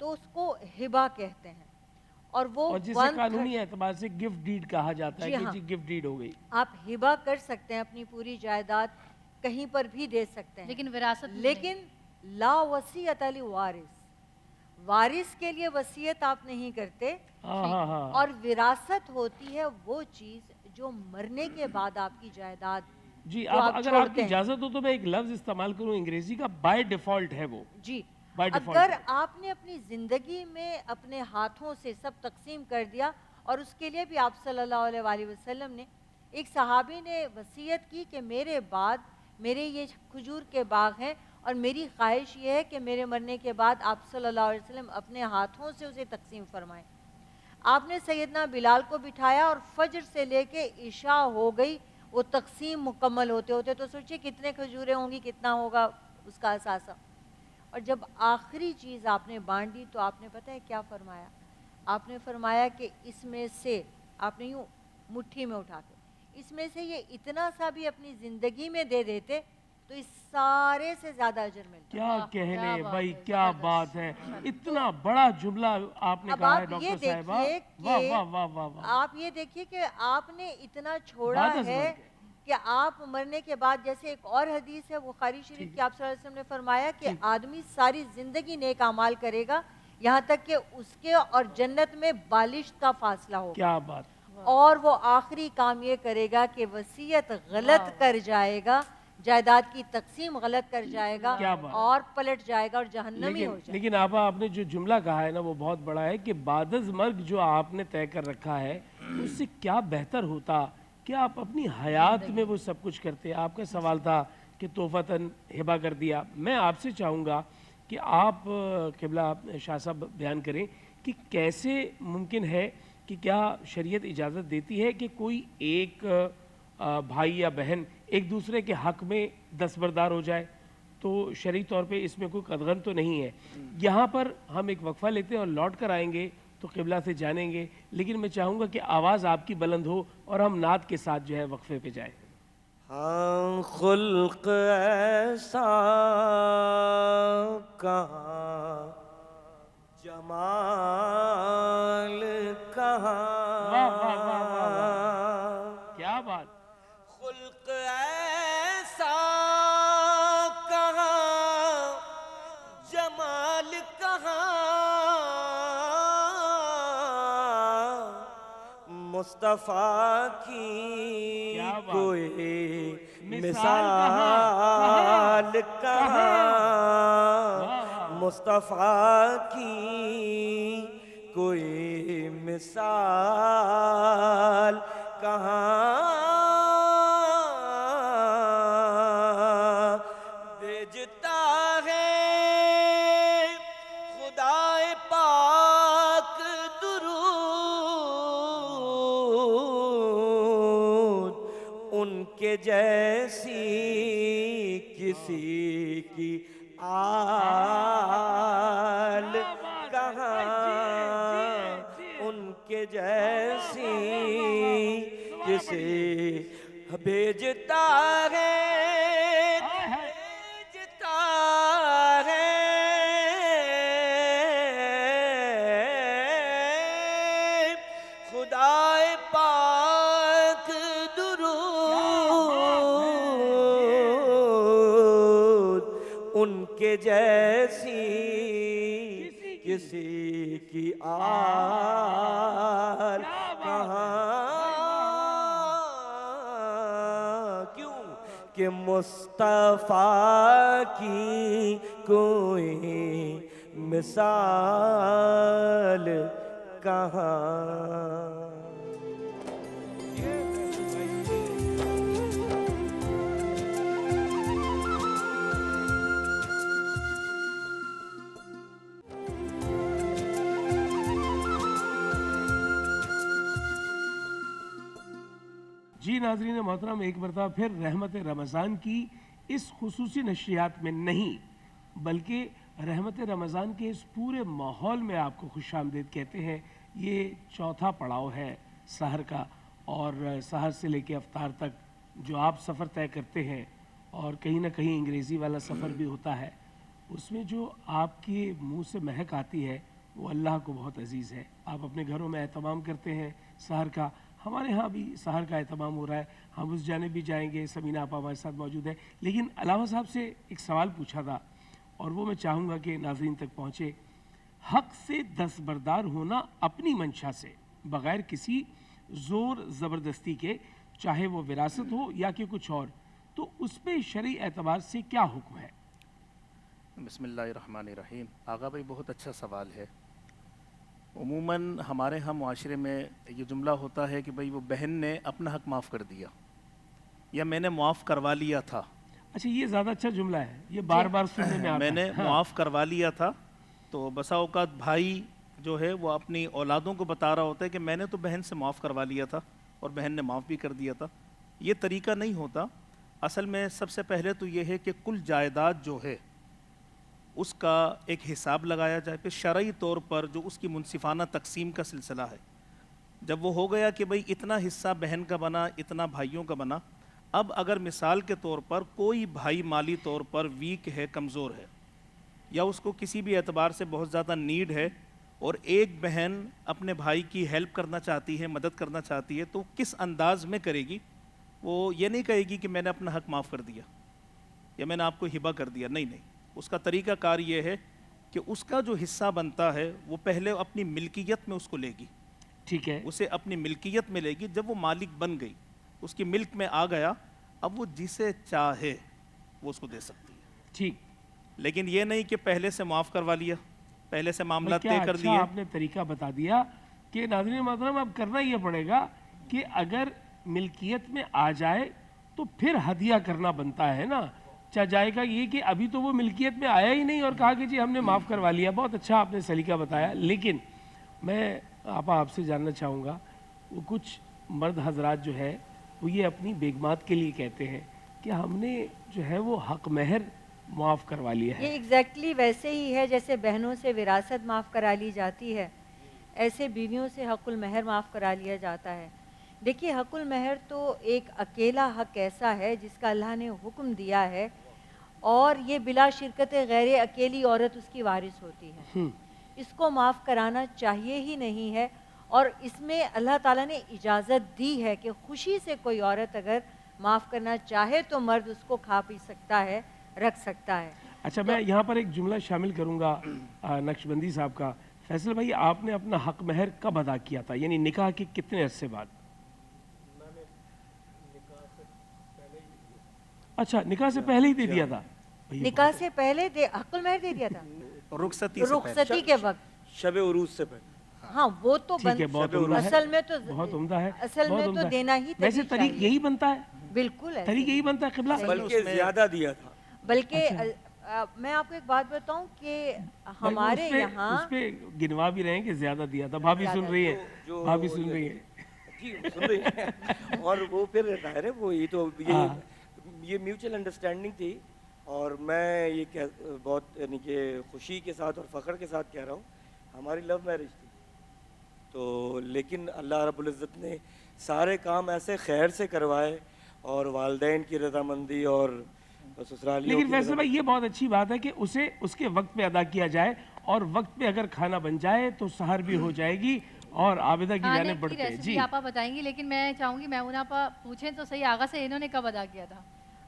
تو اس کو ہبا کہتے ہیں، اور وہ اور جسے قانونی اعتبار سے گفٹ ڈیڈ کہا جاتا ہے کہ جی گفٹ ڈیڈ ہو گئی. آپ ہبا کر سکتے ہیں، اپنی پوری جائیداد کہیں پر بھی دے سکتے ہیں، لیکن وراثت میں لیکن لا وصیت لوارث، وارث کے لیے وصیت آپ نہیں کرتے. اور وراثت ہوتی ہے وہ چیز جو مرنے کے بعد آپ کی جائیداد. جی اب اگر آپ کی اجازت ہو تو میں ایک لفظ استعمال کروں انگریزی کا، بائی ڈیفالٹ ہے وہ. جی By default اگر آپ نے اپنی زندگی میں اپنے ہاتھوں سے سب تقسیم کر دیا، اور اس کے لیے بھی آپ صلی اللہ علیہ وآلہ وسلم نے، ایک صحابی نے وصیت کی کہ میرے بعد میرے یہ کھجور کے باغ ہیں، اور میری خواہش یہ ہے کہ میرے مرنے کے بعد آپ صلی اللہ علیہ وسلم اپنے ہاتھوں سے اسے تقسیم فرمائیں. آپ نے سیدنا بلال کو بٹھایا، اور فجر سے لے کے عشاء ہو گئی وہ تقسیم مکمل ہوتے ہوتے. تو سوچئے کتنے کھجوریں ہوں گی، کتنا ہوگا اس کا اثاثہ. اور جب آخری چیز آپ نے بانٹی تو آپ نے پتہ ہے کیا فرمایا؟ آپ نے فرمایا کہ اس میں سے، آپ نے یوں مٹھی میں اٹھا کے، اس میں سے یہ اتنا سا بھی اپنی زندگی میں دے دیتے تو اس سارے سے زیادہ اجر ملتا. کیا کہنے بھائی، کیا بات ہے، اتنا بڑا جملہ آپ نے کہا ہے ڈاکٹر صاحبہ. واہ واہ واہ واہ واہ. آپ یہ دیکھیے کہ آپ نے اتنا چھوڑا ہے کہ آپ مرنے کے بعد، جیسے ایک اور حدیث ہے بخاری شریف کی، آپ صلی اللہ علیہ وسلم نے فرمایا کہ آدمی ساری زندگی نیک اعمال کرے گا یہاں تک کہ اس کے اور جنت میں بالشت کا فاصلہ ہو. کیا بات. اور وہ آخری کام یہ کرے گا کہ وصیت غلط کر جائے گا، جائیداد کی تقسیم غلط کر جائے گا، اور پلٹ جائے گا اور جہنمی ہو جائے گا. لیکن آپا آپ نے جو جملہ کہا ہے نا وہ بہت بڑا ہے کہ بعد از مرگ جو آپ نے طے کر رکھا ہے اس سے کیا بہتر ہوتا کہ آپ اپنی حیات میں وہ سب کچھ کرتے. آپ کا سوال تھا کہ تحفتاً ہبہ کر دیا. میں آپ سے چاہوں گا کہ آپ قبلہ شاہ صاحب بیان کریں کہ کیسے ممکن ہے کہ کیا شریعت اجازت دیتی ہے کہ کوئی ایک بھائی یا بہن ایک دوسرے کے حق میں دستبردار ہو جائے؟ تو شرعی طور پہ اس میں کوئی قدغن تو نہیں ہے. یہاں پر ہم ایک وقفہ لیتے ہیں اور لوٹ کر آئیں گے تو قبلہ سے جانیں گے، لیکن میں چاہوں گا کہ آواز آپ کی بلند ہو اور ہم نعت کے ساتھ جو ہے وقفے پہ جائیں. ہاں خلق ایسا کہاں، جمال کہاں. کیا بات. خلق ایسا کہاں، جمال کہاں، مصطفیٰ کی کوئی مثال کہاں، مصطفیٰ کی کوئی مثال کہاں. بھیجتا ہے خدائے پاک درود، ان کے جیسی کسی کی آل کہاں، ان کے جیسی کسی. بھیجتا ہے خدائے پاک درود، ان کے جیسی کسی کی آل کہاں. کیوں کہ مصطفیٰ کی کوئی مثال کہاں. جی ناظرین محترم، ایک مرتبہ پھر رحمت رمضان کی اس خصوصی نشریات میں نہیں بلکہ رحمت رمضان کے اس پورے ماحول میں آپ کو خوش آمدید کہتے ہیں. یہ چوتھا پڑاؤ ہے سحر کا، اور سحر سے لے کے افطار تک جو آپ سفر طے کرتے ہیں، اور کہیں نہ کہیں انگریزی والا سفر بھی ہوتا ہے، اس میں جو آپ کے منہ سے مہک آتی ہے وہ اللہ کو بہت عزیز ہے. آپ اپنے گھروں میں اہتمام کرتے ہیں سحر کا, ہمارے ہاں بھی سحر کا اہتمام ہو رہا ہے, ہم اس جانب بھی جائیں گے. سمینہ آپا ہمارے ساتھ موجود ہے. لیکن علامہ صاحب سے ایک سوال پوچھا تھا اور وہ میں چاہوں گا کہ ناظرین تک پہنچے. حق سے دستبردار ہونا اپنی منشا سے بغیر کسی زور زبردستی کے, چاہے وہ وراثت ہو یا کہ کچھ اور, تو اس پہ شرعی اعتبار سے کیا حکم ہے؟ بسم اللہ الرحمن الرحیم. آغا بھائی بہت اچھا سوال ہے. عموماً ہمارے ہاں معاشرے میں یہ جملہ ہوتا ہے کہ بھئی وہ بہن نے اپنا حق معاف کر دیا یا میں نے معاف کروا لیا تھا. اچھا, یہ زیادہ اچھا جملہ ہے, یہ بار بار سننے میں آتا میں ہے. نے معاف کروا لیا تھا. تو بسا اوقات بھائی جو ہے وہ اپنی اولادوں کو بتا رہا ہوتا ہے کہ میں نے تو بہن سے معاف کروا لیا تھا اور بہن نے معاف بھی کر دیا تھا. یہ طریقہ نہیں ہوتا. اصل میں سب سے پہلے تو یہ ہے کہ کل جائیداد جو ہے اس کا ایک حساب لگایا جائے. پھر شرعی طور پر جو اس کی منصفانہ تقسیم کا سلسلہ ہے, جب وہ ہو گیا کہ بھئی اتنا حصہ بہن کا بنا, اتنا بھائیوں کا بنا. اب اگر مثال کے طور پر کوئی بھائی مالی طور پر ویک ہے, کمزور ہے, یا اس کو کسی بھی اعتبار سے بہت زیادہ نیڈ ہے, اور ایک بہن اپنے بھائی کی ہیلپ کرنا چاہتی ہے, مدد کرنا چاہتی ہے, تو کس انداز میں کرے گی؟ وہ یہ نہیں کہے گی کہ میں نے اپنا حق معاف کر دیا یا میں نے آپ کو ہبہ کر دیا. نہیں نہیں, اس کا طریقہ کار یہ ہے کہ اس کا جو حصہ بنتا ہے وہ پہلے اپنی ملکیت میں اس کو لے گی. ٹھیک ہے, اسے اپنی ملکیت میں لے گی. جب وہ مالک بن گئی, اس کی ملک میں آ گیا, اب وہ جسے چاہے وہ اس کو دے سکتی ہے. ٹھیک. لیکن یہ نہیں کہ پہلے سے معاف کروا لیا, پہلے سے معاملات کیا طے کر اچھا لیے. آپ نے طریقہ بتا دیا کہ ناظرین محترم اب کرنا یہ پڑے گا کہ اگر ملکیت میں آ جائے تو پھر ہدیہ کرنا بنتا ہے نا. چاہ جائے گا یہ کہ ابھی تو وہ ملکیت میں آیا ہی نہیں اور کہا کہ جی ہم نے معاف کروا لیا. بہت اچھا آپ نے سلیقہ بتایا. لیکن میں آپ سے جاننا چاہوں گا, وہ کچھ مرد حضرات جو ہے وہ یہ اپنی بیگمات کے لیے کہتے ہیں کہ ہم نے جو ہے وہ حق مہر معاف کروا لیا ہے. یہ ایگزیکٹلی ویسے ہی ہے جیسے بہنوں سے وراثت معاف کرا لی جاتی ہے, ایسے بیویوں سے حق المہر معاف کرا لیا جاتا ہے. دیکھیے, حق المہر تو ایک اکیلا حق ایسا ہے جس کا اللہ نے حکم دیا ہے, اور یہ بلا شرکت غیر اکیلی عورت اس کی وارث ہوتی ہے. اس کو معاف کرانا چاہیے ہی نہیں ہے, اور اس میں اللہ تعالیٰ نے اجازت دی ہے کہ خوشی سے کوئی عورت اگر معاف کرنا چاہے تو مرد اس کو کھا پی سکتا ہے, رکھ سکتا ہے. اچھا, میں یہاں پر ایک جملہ شامل کروں گا نقشبندی صاحب کا. فیصل بھائی, آپ نے اپنا حق مہر کب ادا کیا تھا, یعنی نکاح کے کتنے عرصے بعد؟ اچھا, نکاح سے پہلے ہی دے دیا تھا. نکاح سے پہلے حق المہر دے دیا تھا, رخصتی کے وقت, شب عروج سے پہلے. ہاں وہ تو ٹھیک ہے, بہت عمدہ ہے, اصل میں تو بہت عمدہ ہے, اصل میں تو دینا ہی ویسے طریق یہی بنتا ہے. بالکل ہے, طریق یہی بنتا ہے قبلہ. بلکہ زیادہ دیا تھا. بلکہ میں آپ کو ایک بات بتاؤں کہ ہمارے یہاں اس پہ گنوا بھی رہے ہیں کہ زیادہ دیا تھا. بھابھی سن رہی ہیں, بھابھی سن رہی ہیں. جی سن رہی ہیں. اور وہ پھر ظاہر ہے وہ یہ تو یہ میوچل انڈرسٹینڈنگ تھی, اور میں یہ بہت یعنی کہ خوشی کے ساتھ اور فخر کے ساتھ کہہ رہا ہوں, ہماری لو میرج تھی. تو لیکن اللہ رب العزت نے سارے کام ایسے خیر سے کروائے, اور والدین کی رضامندی اور سسرالیوں. لیکن فیصل بھائی, یہ بہت اچھی بات ہے کہ اسے اس کے وقت پہ ادا کیا جائے, اور وقت پہ اگر کھانا بن جائے تو سحر بھی ہو جائے گی اور عابدہ کی جانب بڑھتے ہیں. جی آپا بتائیں گی, لیکن میں چاہوں گی میمونہ آپا پوچھیں تو صحیح, آغا سے انہوں نے کب ادا کیا تھا؟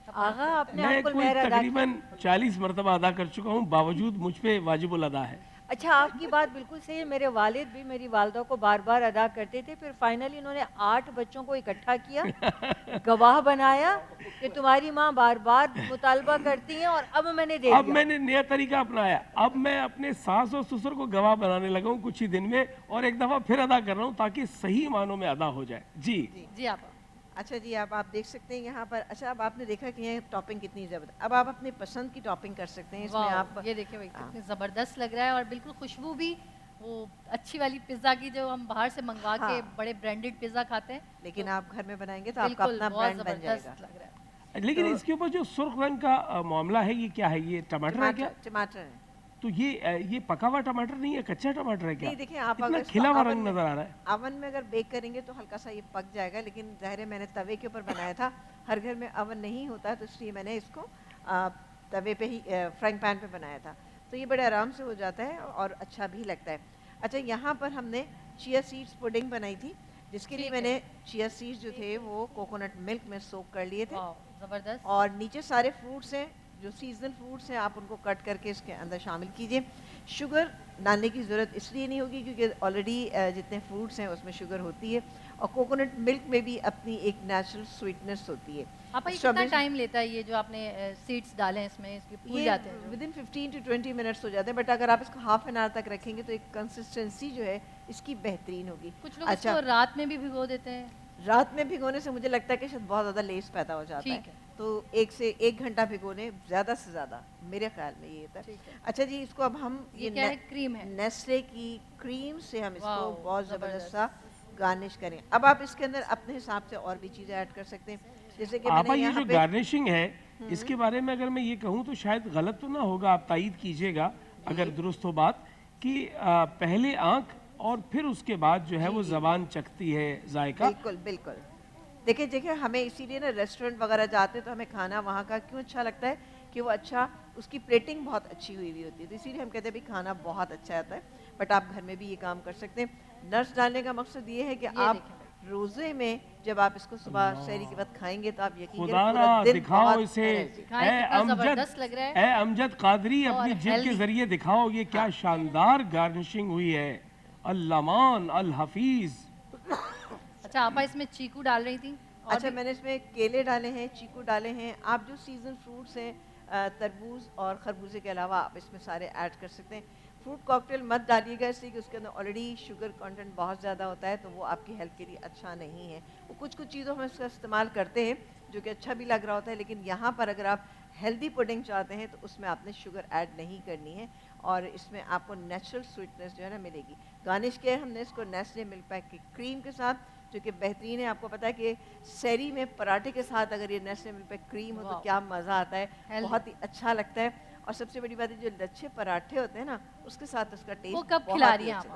آغا آپ نے میں حق کوئی المہر ادا تقریباً 40 مرتبہ ادا کر چکا ہوں, باوجود مجھ پہ واجب الادا ہے. اچھا, آپ کی بات بالکل صحیح ہے. میرے والد بھی میری والدہ کو بار بار ادا کرتے تھے, پھر فائنلی انہوں نے 8 بچوں کو اکٹھا کیا, گواہ بنایا کہ تمہاری ماں بار بار مطالبہ کرتی ہیں, اور اب میں نے دے دیا. اب میں نے نیا طریقہ اپنایا, اب میں اپنے ساس اور سسر کو گواہ بنانے لگا ہوں کچھ ہی دن میں, اور ایک دفعہ پھر ادا کر رہا ہوں تاکہ صحیح معنوں میں ادا ہو جائے. جی جی آپا. اچھا جی, اب آپ دیکھ سکتے ہیں یہاں پر. اچھا, اب آپ نے دیکھا کہ یہ ٹاپنگ کتنی زبردست. اب آپ اپنی پسند کی ٹاپنگ کر سکتے ہیں اس میں. آپ یہ دیکھیں بھائی کتنی زبردست لگ رہا ہے, اور بالکل خوشبو بھی وہ اچھی والی پیزا کی جو ہم باہر سے منگوا کے بڑے برانڈڈ پیزا کھاتے ہیں, لیکن آپ گھر میں بنائیں گے تو آپ کا اپنا برانڈ بن جائے گا. لگ رہا ہے. لیکن اس کے اوپر جو سرخ رنگ کا معاملہ ہے, یہ کیا ہے؟ یہ ٹماٹر ہے کیا؟ ٹماٹر ہے. تو یہ پکا ہوا ٹماٹر نہیں ہے, کچا ٹماٹر ہے کیا؟ نہیں دیکھیں, آپ اتنا کھلا ہوا رنگ نظر آ رہا ہے. اوون میں اگر بیک کریں گے تو ہلکا سا یہ پک جائے گا, لیکن ظاہر ہے میں نے توے کے اوپر بنایا تھا, ہر گھر میں اوون نہیں ہوتا, تو اس لیے میں نے اس کو توے پہ ہی فرائنگ پین پہ بنایا تھا. تو یہ بڑے آرام سے ہو جاتا ہے اور اچھا بھی لگتا ہے. اچھا یہاں پر ہم نے چیا سیڈس پوڈنگ بنائی تھی, جس کے لیے میں نے چیا سیڈس جو تھے وہ کوکونٹ ملک میں سوک کر لیے تھے, واو زبردست. اور نیچے سارے فروٹس ہیں جو سیزنل فروٹس ہیں, آپ ان کو کٹ کر کے اس کے اندر شامل کیجئے. شوگر ڈالنے کی ضرورت اس لیے نہیں ہوگی کیونکہ آلریڈی جتنے فروٹس ہیں اس میں شوگر ہوتی ہے, اور کوکونٹ ملک میں بھی اپنی ایک نیچرل سویٹنس ہوتی ہے. آپ یہ کتنا ٹائم لیتا ہے یہ جو آپ نے سیڈس ڈالے ہیں اس میں, اس کے پھول جاتے ہیں؟ ود ان 15 to 20 منٹس ہو جاتے ہیں, بٹ اگر آپ اس کو ہاف این آور تک رکھیں گے تو ایک کنسسٹنسی جو ہے اس کی بہترین ہوگی. کچھ لوگ اس کو رات میں بھی بھگو دیتے ہیں. رات میں بھگونے سے مجھے لگتا ہے کہ شاید بہت زیادہ لیس پیدا ہو جاتا ہے, تو 1 سے 1 گھنٹہ بھگونے زیادہ سے زیادہ, میرے خیال میں یہ ہوتا ہے. اچھا جی, اس کو اب ہم یہ کریم ہے, نیسلے کی کریم سے ہم اس کو بہت زبردست سا گارنش کریں. اب آپ اس کے اندر اپنے حساب سے اور بھی چیزیں ایڈ کر سکتے ہیں, جیسے کہ آپا یہ جو گارنشنگ ہے اس کے بارے میں اگر میں یہ کہوں تو شاید غلط تو نہ ہوگا, آپ تائید کیجئے گا اگر درست ہو بات, کہ پہلے آنکھ اور پھر اس کے بعد جو ہے وہ زبان چکھتی ہے ذائقہ. بالکل بالکل. دیکھیں ہمیں اسی لیے نا ریسٹورنٹ وغیرہ جاتے تو ہمیں کھانا وہاں کا کیوں اچھا لگتا ہے کہ وہ اچھا, اس کی پلیٹنگ بہت اچھی ہوئی ہوتی ہے, تو اسی لیے ہم کہتے ہیں بھی کھانا بہت اچھا آتا ہے. بٹ آپ گھر میں بھی یہ کام کر سکتے ہیں. نٹس ڈالنے کا مقصد یہ ہے کہ آپ روزے میں جب آپ اس کو صبح سحری کے وقت کھائیں گے تو آپ یقین خدا را دکھاؤ اسے, اے امجد قادری اپنی جلد کے ذریعے دکھاؤ یہ کیا شاندار گارنشنگ ہوئی ہے. اللمان الحفیظ. اچھا آپا اس میں چیکو ڈال رہی تھی. اچھا میں نے اس میں کیلے ڈالے ہیں, چیکو ڈالے ہیں. آپ جو سیزن فروٹس ہیں تربوز اور خربوزے کے علاوہ آپ اس میں سارے ایڈ کر سکتے ہیں. فروٹ کاکٹیل مت ڈالیے گا اس لیے کہ اس کے اندر آلریڈی شوگر کنٹینٹ بہت زیادہ ہوتا ہے, تو وہ آپ کی ہیلتھ کے لیے اچھا نہیں ہے. وہ کچھ چیزوں میں اس کا استعمال کرتے ہیں جو کہ اچھا بھی لگ رہا ہوتا ہے, لیکن یہاں پر اگر آپ ہیلدی پوڈنگ چاہتے ہیں تو اس میں آپ نے شوگر ایڈ نہیں کرنی ہے, اور اس میں آپ کو نیچرل سویٹنس جو ہے نا ملے گی. گارنش کیا ہے ہم نے اس کو نیسلے ملک پیک کی کریم کے ساتھ, جو کہ بہترین ہے. آپ کو پتا ہے کہ سحری میں پراٹھے کے ساتھ اگر یہ نیسلے ملک پیک کریم ہو تو کیا مزہ آتا ہے, بہت ہی اچھا لگتا ہے. اور سب سے بڑی بات ہے جو لچھے پراٹھے ہوتے ہیں نا اس کے ساتھ اس کا ٹیسٹ, وہ کب کھلا رہی ہیں آپ؟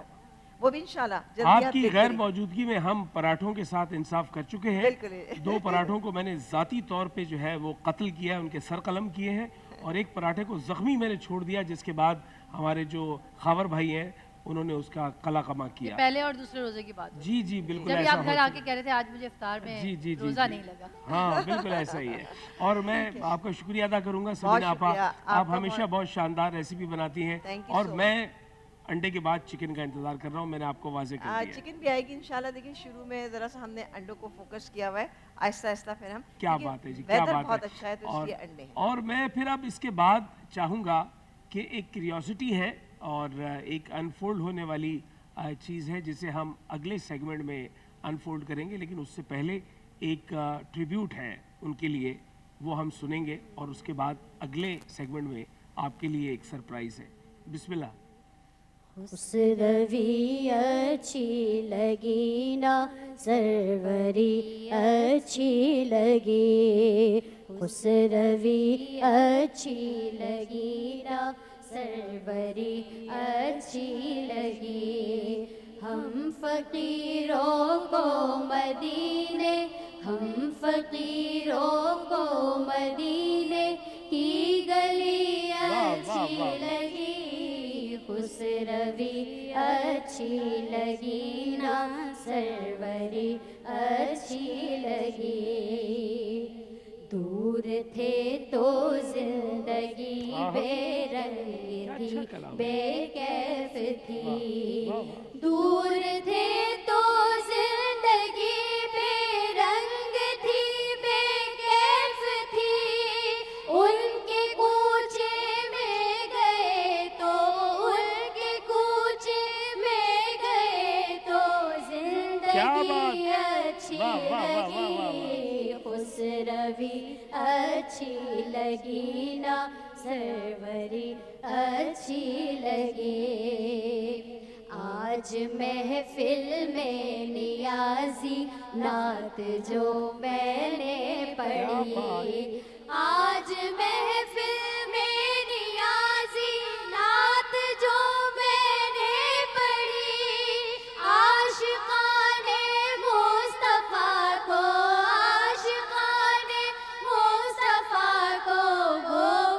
وہ بھی انشاءاللہ آپ کی غیر موجودگی میں ہم پراٹھوں کے ساتھ انصاف کر چکے ہیں. بالکل 2 پراٹھوں کو میں نے ذاتی طور پہ جو ہے وہ قتل کیا ہے, ان کے سر قلم کیے ہیں, اور ایک پراٹھے کو زخمی میں نے چھوڑ دیا, جس کے بعد ہمارے جو خاور بھائی ہیں انہوں نے اس کا قلا قما کیا. پہلے اور دوسرے روزے کی بات. جی جی بالکل جب ایسا آپ گھر آ کے کہہ رہے تھے آج مجھے افطار میں روزہ نہیں لگا. ہاں بالکل ایسا ہی ہے. اور میں آپ کا شکریہ ادا کروں گا سبینہ آپا, آپ ہمیشہ بہت شاندار ریسیپی بناتی ہیں, اور میں انڈے کے بعد چکن کا انتظار کر رہا ہوں. میں نے آپ کو واضح کر دیا چکن بھی آئے گی انشاءاللہ. دیکھیں شروع میں ذرا سا ہم نے انڈوں کو فوکس کیا ہوا ہے, آہستہ آہستہ پھر ہم. کیا بات ہے جی, کیا بات بہت اچھا ہے, تو اس لیے انڈے ہیں. اور میں پھر اب اس کے بعد چاہوں گا کہ ایک کیوریوسٹی ہے اور ایک انفولڈ ہونے والی چیز ہے جسے ہم اگلے سیگمنٹ میں انفولڈ کریں گے, لیکن اس سے پہلے ایک ٹریبیوٹ ہے ان کے لیے, وہ ہم سنیں گے, اور اس کے بعد اگلے سیگمنٹ میں آپ کے لیے ایک سرپرائز ہے. بسم اللہ. خسروی اچھی لگی نا سروری اچھی لگی, خسروی اچھی لگی نا سروری اچھی لگی. ہم فقیروں کو مدینے, ہم فقیروں کو مدینے کی گلی اچھی لگی, خسروی اچھی لگی نا سروری اچھی لگی. دور تھے تو زندگی بے رنگ تھی بے کیف تھی, دور تھے تو زندگی بے رنگ تھی بے کیف تھی. ان کے کوچے میں گئے تو ان کے کوچے میں گئے تو زندگی اچھی لگی, خسروی اچھی لگی نا سروری اچھی لگی. آج محفل میں نیازی نعت جو میں نے پڑھی, آج محفل میں نیازی نعت جو میں نے پڑھی, عاشقان مصطفیٰ کو عاشقان مصطفیٰ کو وہ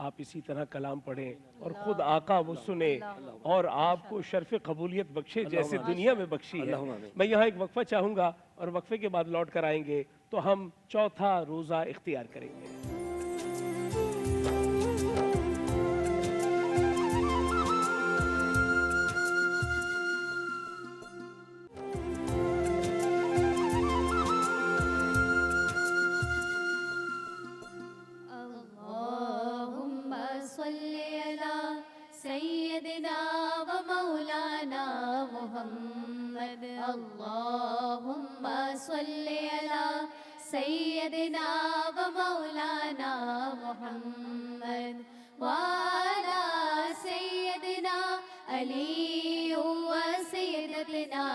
آپ اسی طرح کلام پڑھیں اور خود آقا وہ سنے اور آپ کو شرف قبولیت بخشے جیسے دنیا میں بخشی ہے. میں یہاں ایک وقفہ چاہوں گا اور وقفے کے بعد لوٹ کر آئیں گے تو ہم چوتھا روزہ اختیار کریں گے. اللهم صل على سيدنا ومولانا محمد. اللهم صل على سيدنا ومولانا محمد وعلى سيدنا علي وسيدتنا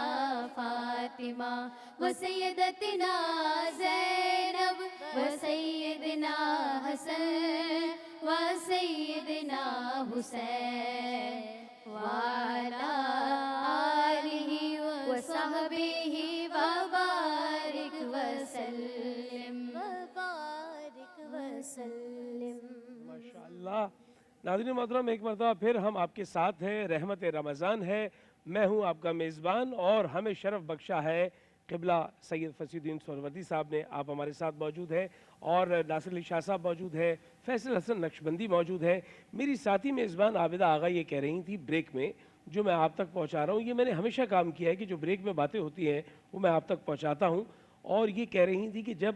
فاطمة وسيدتنا زينب وسيدنا حسن وسيدنا حسين وعلى آله وصحبه وبارك وسلم وبارك وسلم. ماشاءاللہ. ناظرین محترم، ایک مرتبہ پھر ہم آپ کے ساتھ ہیں. رحمت رمضان ہے. میں ہوں آپ کا میزبان اور ہمیں شرف بخشا ہے قبلہ سید فصیح الدین سہروردی صاحب نے. آپ ہمارے ساتھ موجود ہیں اور ناصر علی شاہ صاحب موجود ہیں، فیصل حسن نقشبندی موجود ہے. میری ساتھی میزبان عابدہ آغا یہ کہہ رہی تھی بریک میں، جو میں آپ تک پہنچا رہا ہوں، یہ میں نے ہمیشہ کام کیا ہے کہ جو بریک میں باتیں ہوتی ہیں وہ میں آپ تک پہنچاتا ہوں. اور یہ کہہ رہی تھی کہ جب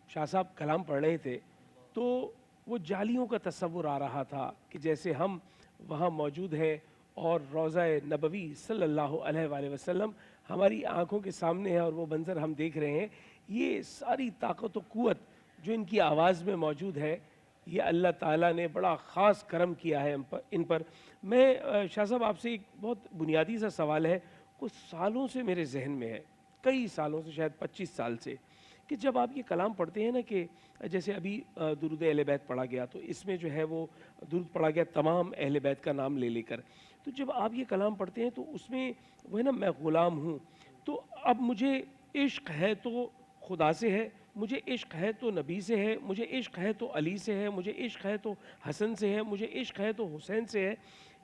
شاہ صاحب کلام پڑھ رہے تھے تو وہ جالیوں کا تصور آ رہا تھا کہ جیسے ہم وہاں موجود ہیں اور روضہ نبوی صلی اللہ علیہ وآلہ وسلم ہماری آنکھوں کے سامنے ہے اور وہ منظر ہم دیکھ رہے ہیں. یہ ساری طاقت و قوت جو ان کی آواز میں موجود ہے، یہ اللہ تعالیٰ نے بڑا خاص کرم کیا ہے ان پر. میں شاہ صاحب آپ سے ایک بہت بنیادی سا سوال ہے، کچھ سالوں سے میرے ذہن میں ہے، کئی سالوں سے، شاید 25 سال سے، کہ جب آپ یہ کلام پڑھتے ہیں نا، کہ جیسے ابھی درود اہل بیت پڑھا گیا تو اس میں جو ہے وہ درود پڑھا گیا تمام اہل بیت کا نام لے لے کر، تو جب آپ یہ کلام پڑھتے ہیں تو اس میں وہ ہے نا میں غلام ہوں، تو اب مجھے عشق ہے تو خدا سے ہے، مجھے عشق ہے تو نبی سے ہے، مجھے عشق ہے تو علی سے ہے، مجھے عشق ہے تو حسن سے ہے، مجھے عشق ہے تو حسین سے ہے.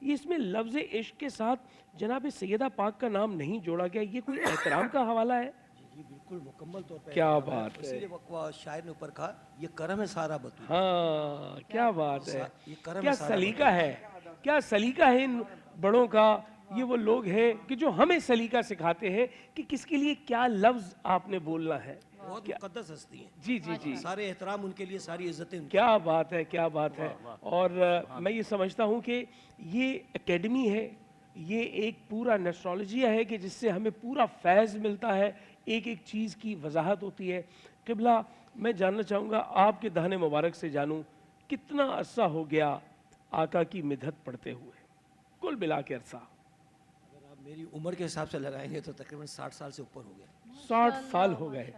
یہ اس میں لفظ عشق کے ساتھ جناب سیدہ پاک کا نام نہیں جوڑا گیا، یہ کوئی احترام کا حوالہ ہے؟ جی بالکل مکمل طور پہ کیا بات ہے. اسی لیے وقوع شاعر نے اوپر کہا یہ کرم ہے سارا بطول. ہاں کیا بات ہے، یہ کرم کیا سلیقہ ہے، کیا سلیقہ ہے ان بڑوں کا. یہ وہ لوگ ہیں کہ جو ہمیں سلیقہ سکھاتے ہیں کہ کس کے لیے کیا لفظ آپ نے بولنا ہے. بہت مقدس ہستی ہیں. جی جی جی، سارے احترام ان کے لیے، ساری عزتیں. کیا بات ہے، کیا بات ہے. اور میں یہ سمجھتا ہوں کہ یہ اکیڈمی ہے، یہ ایک پورا نیسٹرالوجیا ہے کہ جس سے ہمیں پورا فیض ملتا ہے، ایک ایک چیز کی وضاحت ہوتی ہے. قبلہ میں جاننا چاہوں گا، آپ کے دہن مبارک سے جانوں کتنا عرصہ ہو گیا آقا کی مدحت پڑھتے ہوئے، کل ملا کے عرصہ؟ اگر آپ میری عمر کے حساب سے لگائیں گے تو تقریباً 60 سال سے اوپر ہو گیا. 60 سال ہو گئے،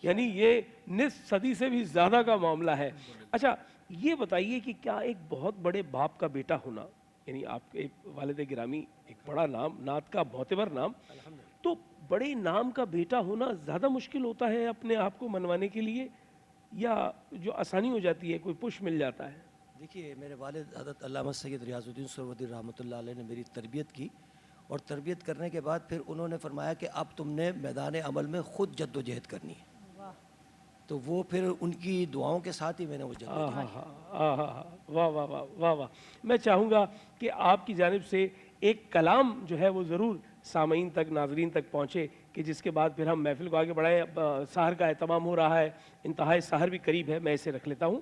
یعنی یہ نصف صدی سے بھی زیادہ کا معاملہ ہے. اچھا یہ بتائیے کہ کیا ایک بہت بڑے باپ کا بیٹا ہونا، یعنی آپ کے والد گرامی ایک بڑا نام، نعت کا معتبر نام، تو بڑے نام کا بیٹا ہونا زیادہ مشکل ہوتا ہے اپنے آپ کو منوانے کے لیے، یا جو آسانی ہو جاتی ہے، کوئی پش مل جاتا ہے؟ دیکھیے میرے والد حضرت علامہ سید ریاض الدین سہروردی رحمۃ اللہ علیہ نے میری تربیت کی، اور تربیت کرنے کے بعد پھر انہوں نے فرمایا کہ اب تم نے میدان عمل میں خود جد و جہد کرنی ہے. تو وہ پھر ان کی دعاؤں کے ساتھ ہی میں نے وہ جد و جہد. واہ واہ واہ واہ واہ. میں چاہوں گا کہ آپ کی جانب سے ایک کلام جو ہے وہ ضرور سامعین تک، ناظرین تک پہنچے، کہ جس کے بعد پھر ہم محفل کو آگے بڑھائیں. سحر کا اہتمام ہو رہا ہے، انتہائی سحر بھی قریب ہے، میں اسے رکھ لیتا ہوں،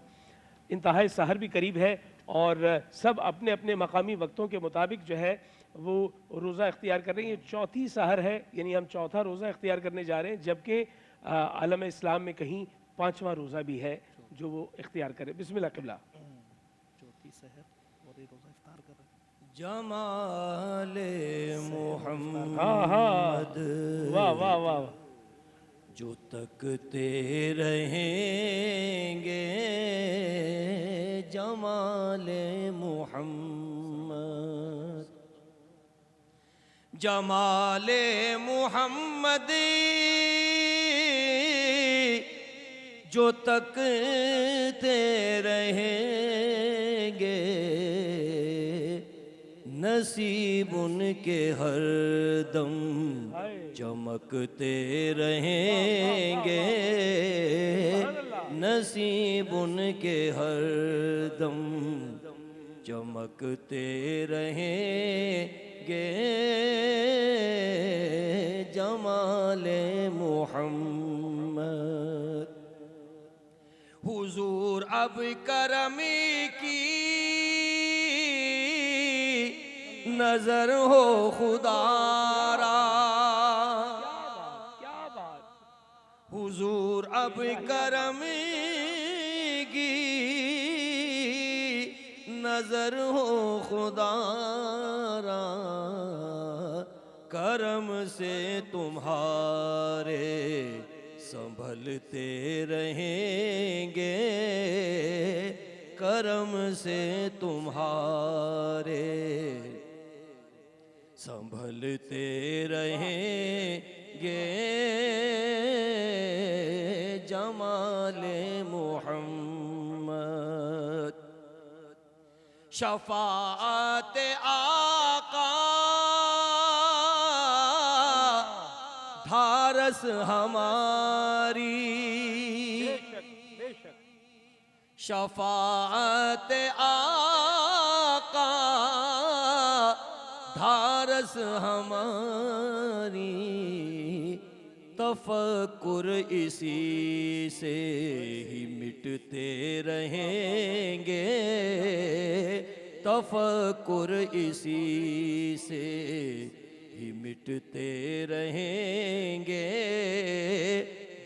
انتہائی سحر بھی قریب ہے، اور سب اپنے اپنے مقامی وقتوں کے مطابق جو ہے وہ روزہ اختیار کر رہے ہیں. یہ چوتھی سحر ہے، یعنی ہم چوتھا روزہ اختیار کرنے جا رہے ہیں، جبکہ عالم اسلام میں کہیں 5واں روزہ بھی ہے جو وہ اختیار کرے. بسم اللہ. قبلہ چوتھی سحر اور یہ روزہ افطار کر رہے ہیں. جمال محمد واہ واہ واہ، جو تکتے رہیں گے جمال محمد، جمال محمد جو تکتے رہیں گے نصیب ان کے ہر دم چمکتے رہیں گے نصیب ان کے ہر دم چمکتے رہیں گے جمال محمد حضور اب کرم کی نظر ہو خدا را کیا بات حضور اب کرم کی نظر ہو خدا را کرم سے تمہارے سنبھلتے رہیں گے کرم سے تمہارے سنبھلتے رہیں گے جمال محمد شفاعت آقا دھارس ہماری شفاعت آقا دھارس ہماری تفکر اسی سے ہی مٹتے رہیں گے تفکر اسی سے ہی مٹتے رہیں گے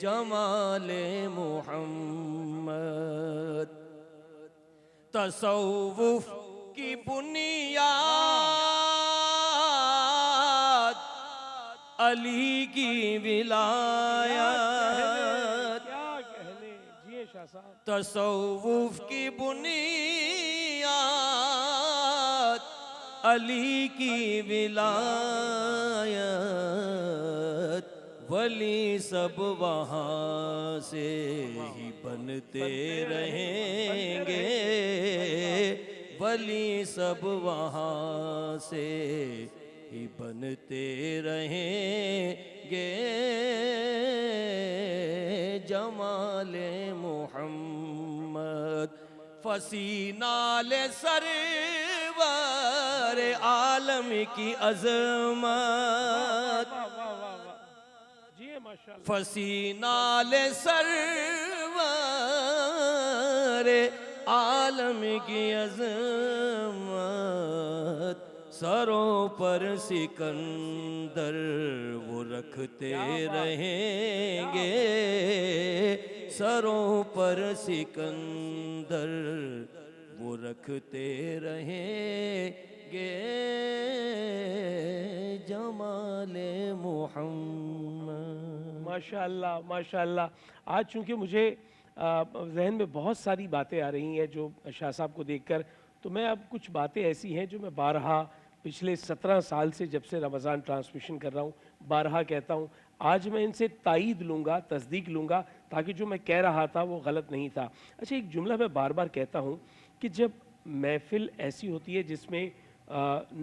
جمال محمد تصوف کی بنیاد علی کی ولایت کیا کہنے جی شاہ صاحب تصوف کی بنیاد علی کی ولایت ولی سب وہاں سے ہی بنتے رہیں گے ولی سب وہاں سے ہی بنتے رہیں گے جمال محمد فسینال سرور عالم کی عظمت جی ماشاءاللہ فسینال سرور عالم کی عظمت سروں پر سکندر وہ رکھتے رہیں گے سروں پر سکندر وہ رکھتے رہیں گے جمال محمد ماشاءاللہ ماشاءاللہ آج چونکہ مجھے ذہن میں بہت ساری باتیں آ رہی ہیں جو شاہ صاحب کو دیکھ کر تو میں اب کچھ باتیں ایسی ہیں جو میں بارہا پچھلے 17 سال سے جب سے رمضان ٹرانسمیشن کر رہا ہوں بارہا کہتا ہوں آج میں ان سے تائید لوں گا تصدیق لوں گا تاکہ جو میں کہہ رہا تھا وہ غلط نہیں تھا اچھا ایک جملہ میں بار بار کہتا ہوں کہ جب محفل ایسی ہوتی ہے جس میں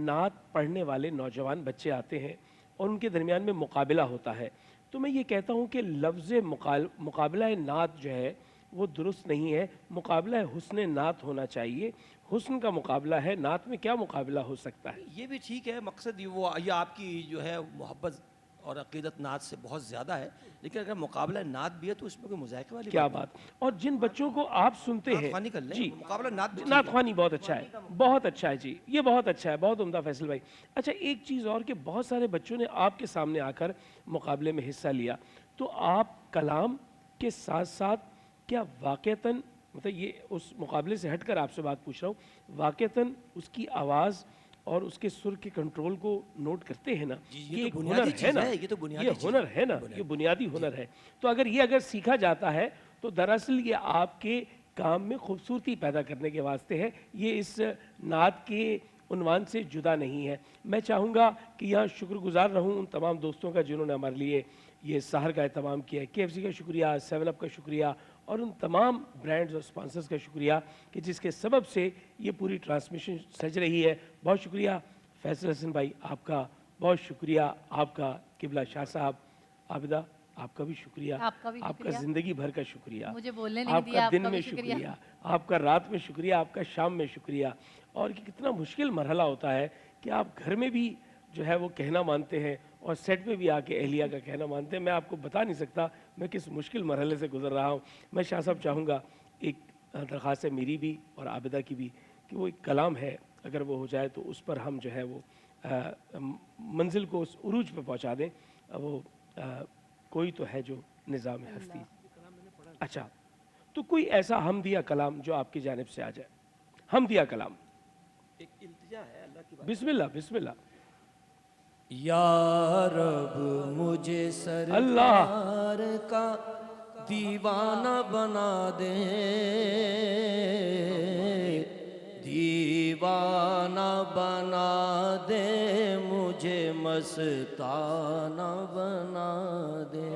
نعت پڑھنے والے نوجوان بچے آتے ہیں اور ان کے درمیان میں مقابلہ ہوتا ہے تو میں یہ کہتا ہوں کہ لفظ مقابلہ نعت جو ہے وہ درست نہیں ہے مقابلہ حسن نعت ہونا چاہیے حسن کا مقابلہ ہے نعت میں کیا مقابلہ ہو سکتا ہے یہ بھی ٹھیک ہے مقصد یہ آپ کی جو ہے محبت اور عقیدت نعت سے بہت زیادہ ہے لیکن اگر مقابلہ نعت بھی ہے تو اس میں کوئی مذائقہ والی کیا بات اور جن بچوں کو آپ سنتے ہیں خوانی کر لیں جی مقابلہ نعت بھی نعت خوانی بہت اچھا ہے بہت اچھا ہے جی یہ بہت اچھا ہے بہت عمدہ فیصل بھائی اچھا ایک چیز اور کہ بہت سارے بچوں نے آپ کے سامنے آ کر مقابلے میں حصہ لیا تو آپ کلام کے ساتھ ساتھ کیا واقعتاً مطلب یہ اس مقابلے سے ہٹ کر آپ سے بات پوچھ رہا ہوں واقعتاً اس کی آواز اور اس کے سر کے کنٹرول کو نوٹ کرتے ہیں نا یہ ایک ہنر ہے نا یہ ہنر ہے نا یہ بنیادی ہنر ہے تو اگر سیکھا جاتا ہے تو دراصل یہ آپ کے کام میں خوبصورتی پیدا کرنے کے واسطے ہے یہ اس نعت کے عنوان سے جدا نہیں ہے میں چاہوں گا کہ یہاں شکر گزار رہوں ان تمام دوستوں کا جنہوں نے ہمارے لیے یہ سحر کا اہتمام کیا ہے KFC کا شکریہ 7 Up کا شکریہ اور ان تمام برانڈز اور اسپانسرز کا شکریہ کہ جس کے سبب سے یہ پوری ٹرانسمیشن سج رہی ہے. بہت شکریہ فیصل حسن بھائی آپ کا, بہت شکریہ آپ کا قبلہ شاہ صاحب. عابدہ آپ کا بھی شکریہ, آپ کا بھی آپ کا شکریہ. زندگی بھر کا شکریہ, مجھے بولنے نہیں آپ دیا, کا آپ دن کا میں بھی شکریہ. شکریہ, آپ کا رات میں شکریہ, آپ کا شام میں شکریہ. اور یہ کتنا مشکل مرحلہ ہوتا ہے کہ آپ گھر میں بھی جو ہے وہ کہنا مانتے ہیں اور سیٹ میں بھی آ کے اہلیہ کا کہنا مانتے ہیں. میں آپ کو بتا نہیں سکتا میں کس مشکل مرحلے سے گزر رہا ہوں. میں شاہ صاحب چاہوں گا ایک درخواست ہے میری بھی اور عابدہ کی بھی کہ وہ ایک کلام ہے, اگر وہ ہو جائے تو اس پر ہم جو ہے وہ منزل کو اس عروج پہ پہنچا دیں. وہ کوئی تو ہے جو نظام ہستی. اچھا, تو کوئی ایسا حمدیہ کلام جو آپ کی جانب سے آ جائے, حمدیہ کلام. ایک التجا ہے اللہ کی بات. بسم اللہ بسم اللہ. یا رب مجھے سرکار کا دیوانہ بنا دے, دیوانہ بنا دے, مجھے مستانہ بنا دے.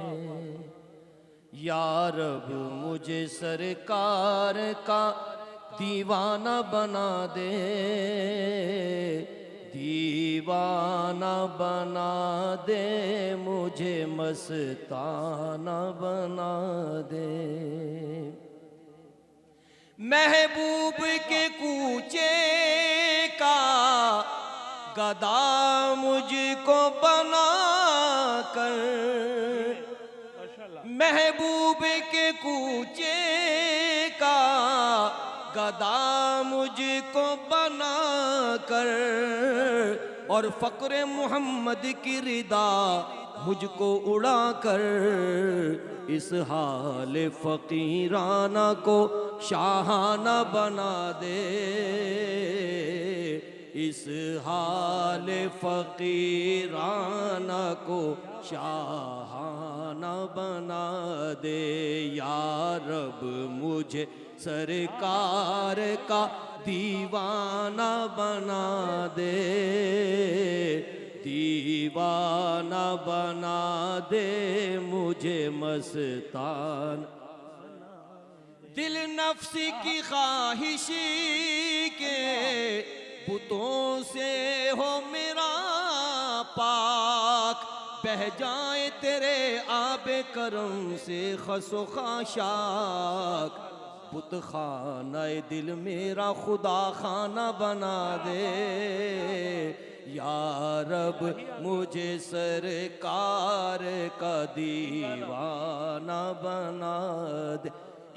یا رب مجھے سرکار کا دیوانہ بنا دے, دیوانہ بنا دے, مجھے مستانہ بنا دے. محبوب کے کوچے کا گدا مجھ کو بنا کر, محبوب کے کوچے کا گدا مجھ کو بنا کر, اور فقر محمد کی ردا مجھ کو اڑا کر, اس حال فقیرانہ کو شاہانہ بنا دے, اس حال فقیرانہ کو شاہانہ بنا دے. یا رب مجھے سرکار کا دیوانہ بنا دے, دیوانہ بنا دے, مجھے مستان. دل نفس کی خواہش کے بتوں سے ہو میرا پاک, بہہ جائے تیرے آب کرم سے خس و خاشاک. بت خانہ دل میرا خدا خانہ بنا دے. یا رب مجھے سرکار کا دیوانہ بنا دے.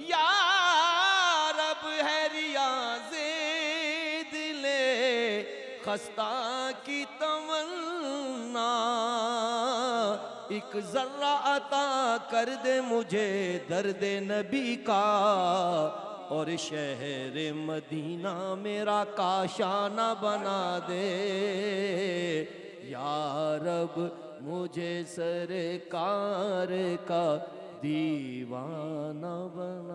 یا رب ہے ریاض دل خستہ کی تمنا, ایک ذرہ عطا کر دے مجھے درد نبی کا, اور شہر مدینہ میرا کاشانہ بنا دے. یا رب مجھے سرکار کا دیوانہ بنا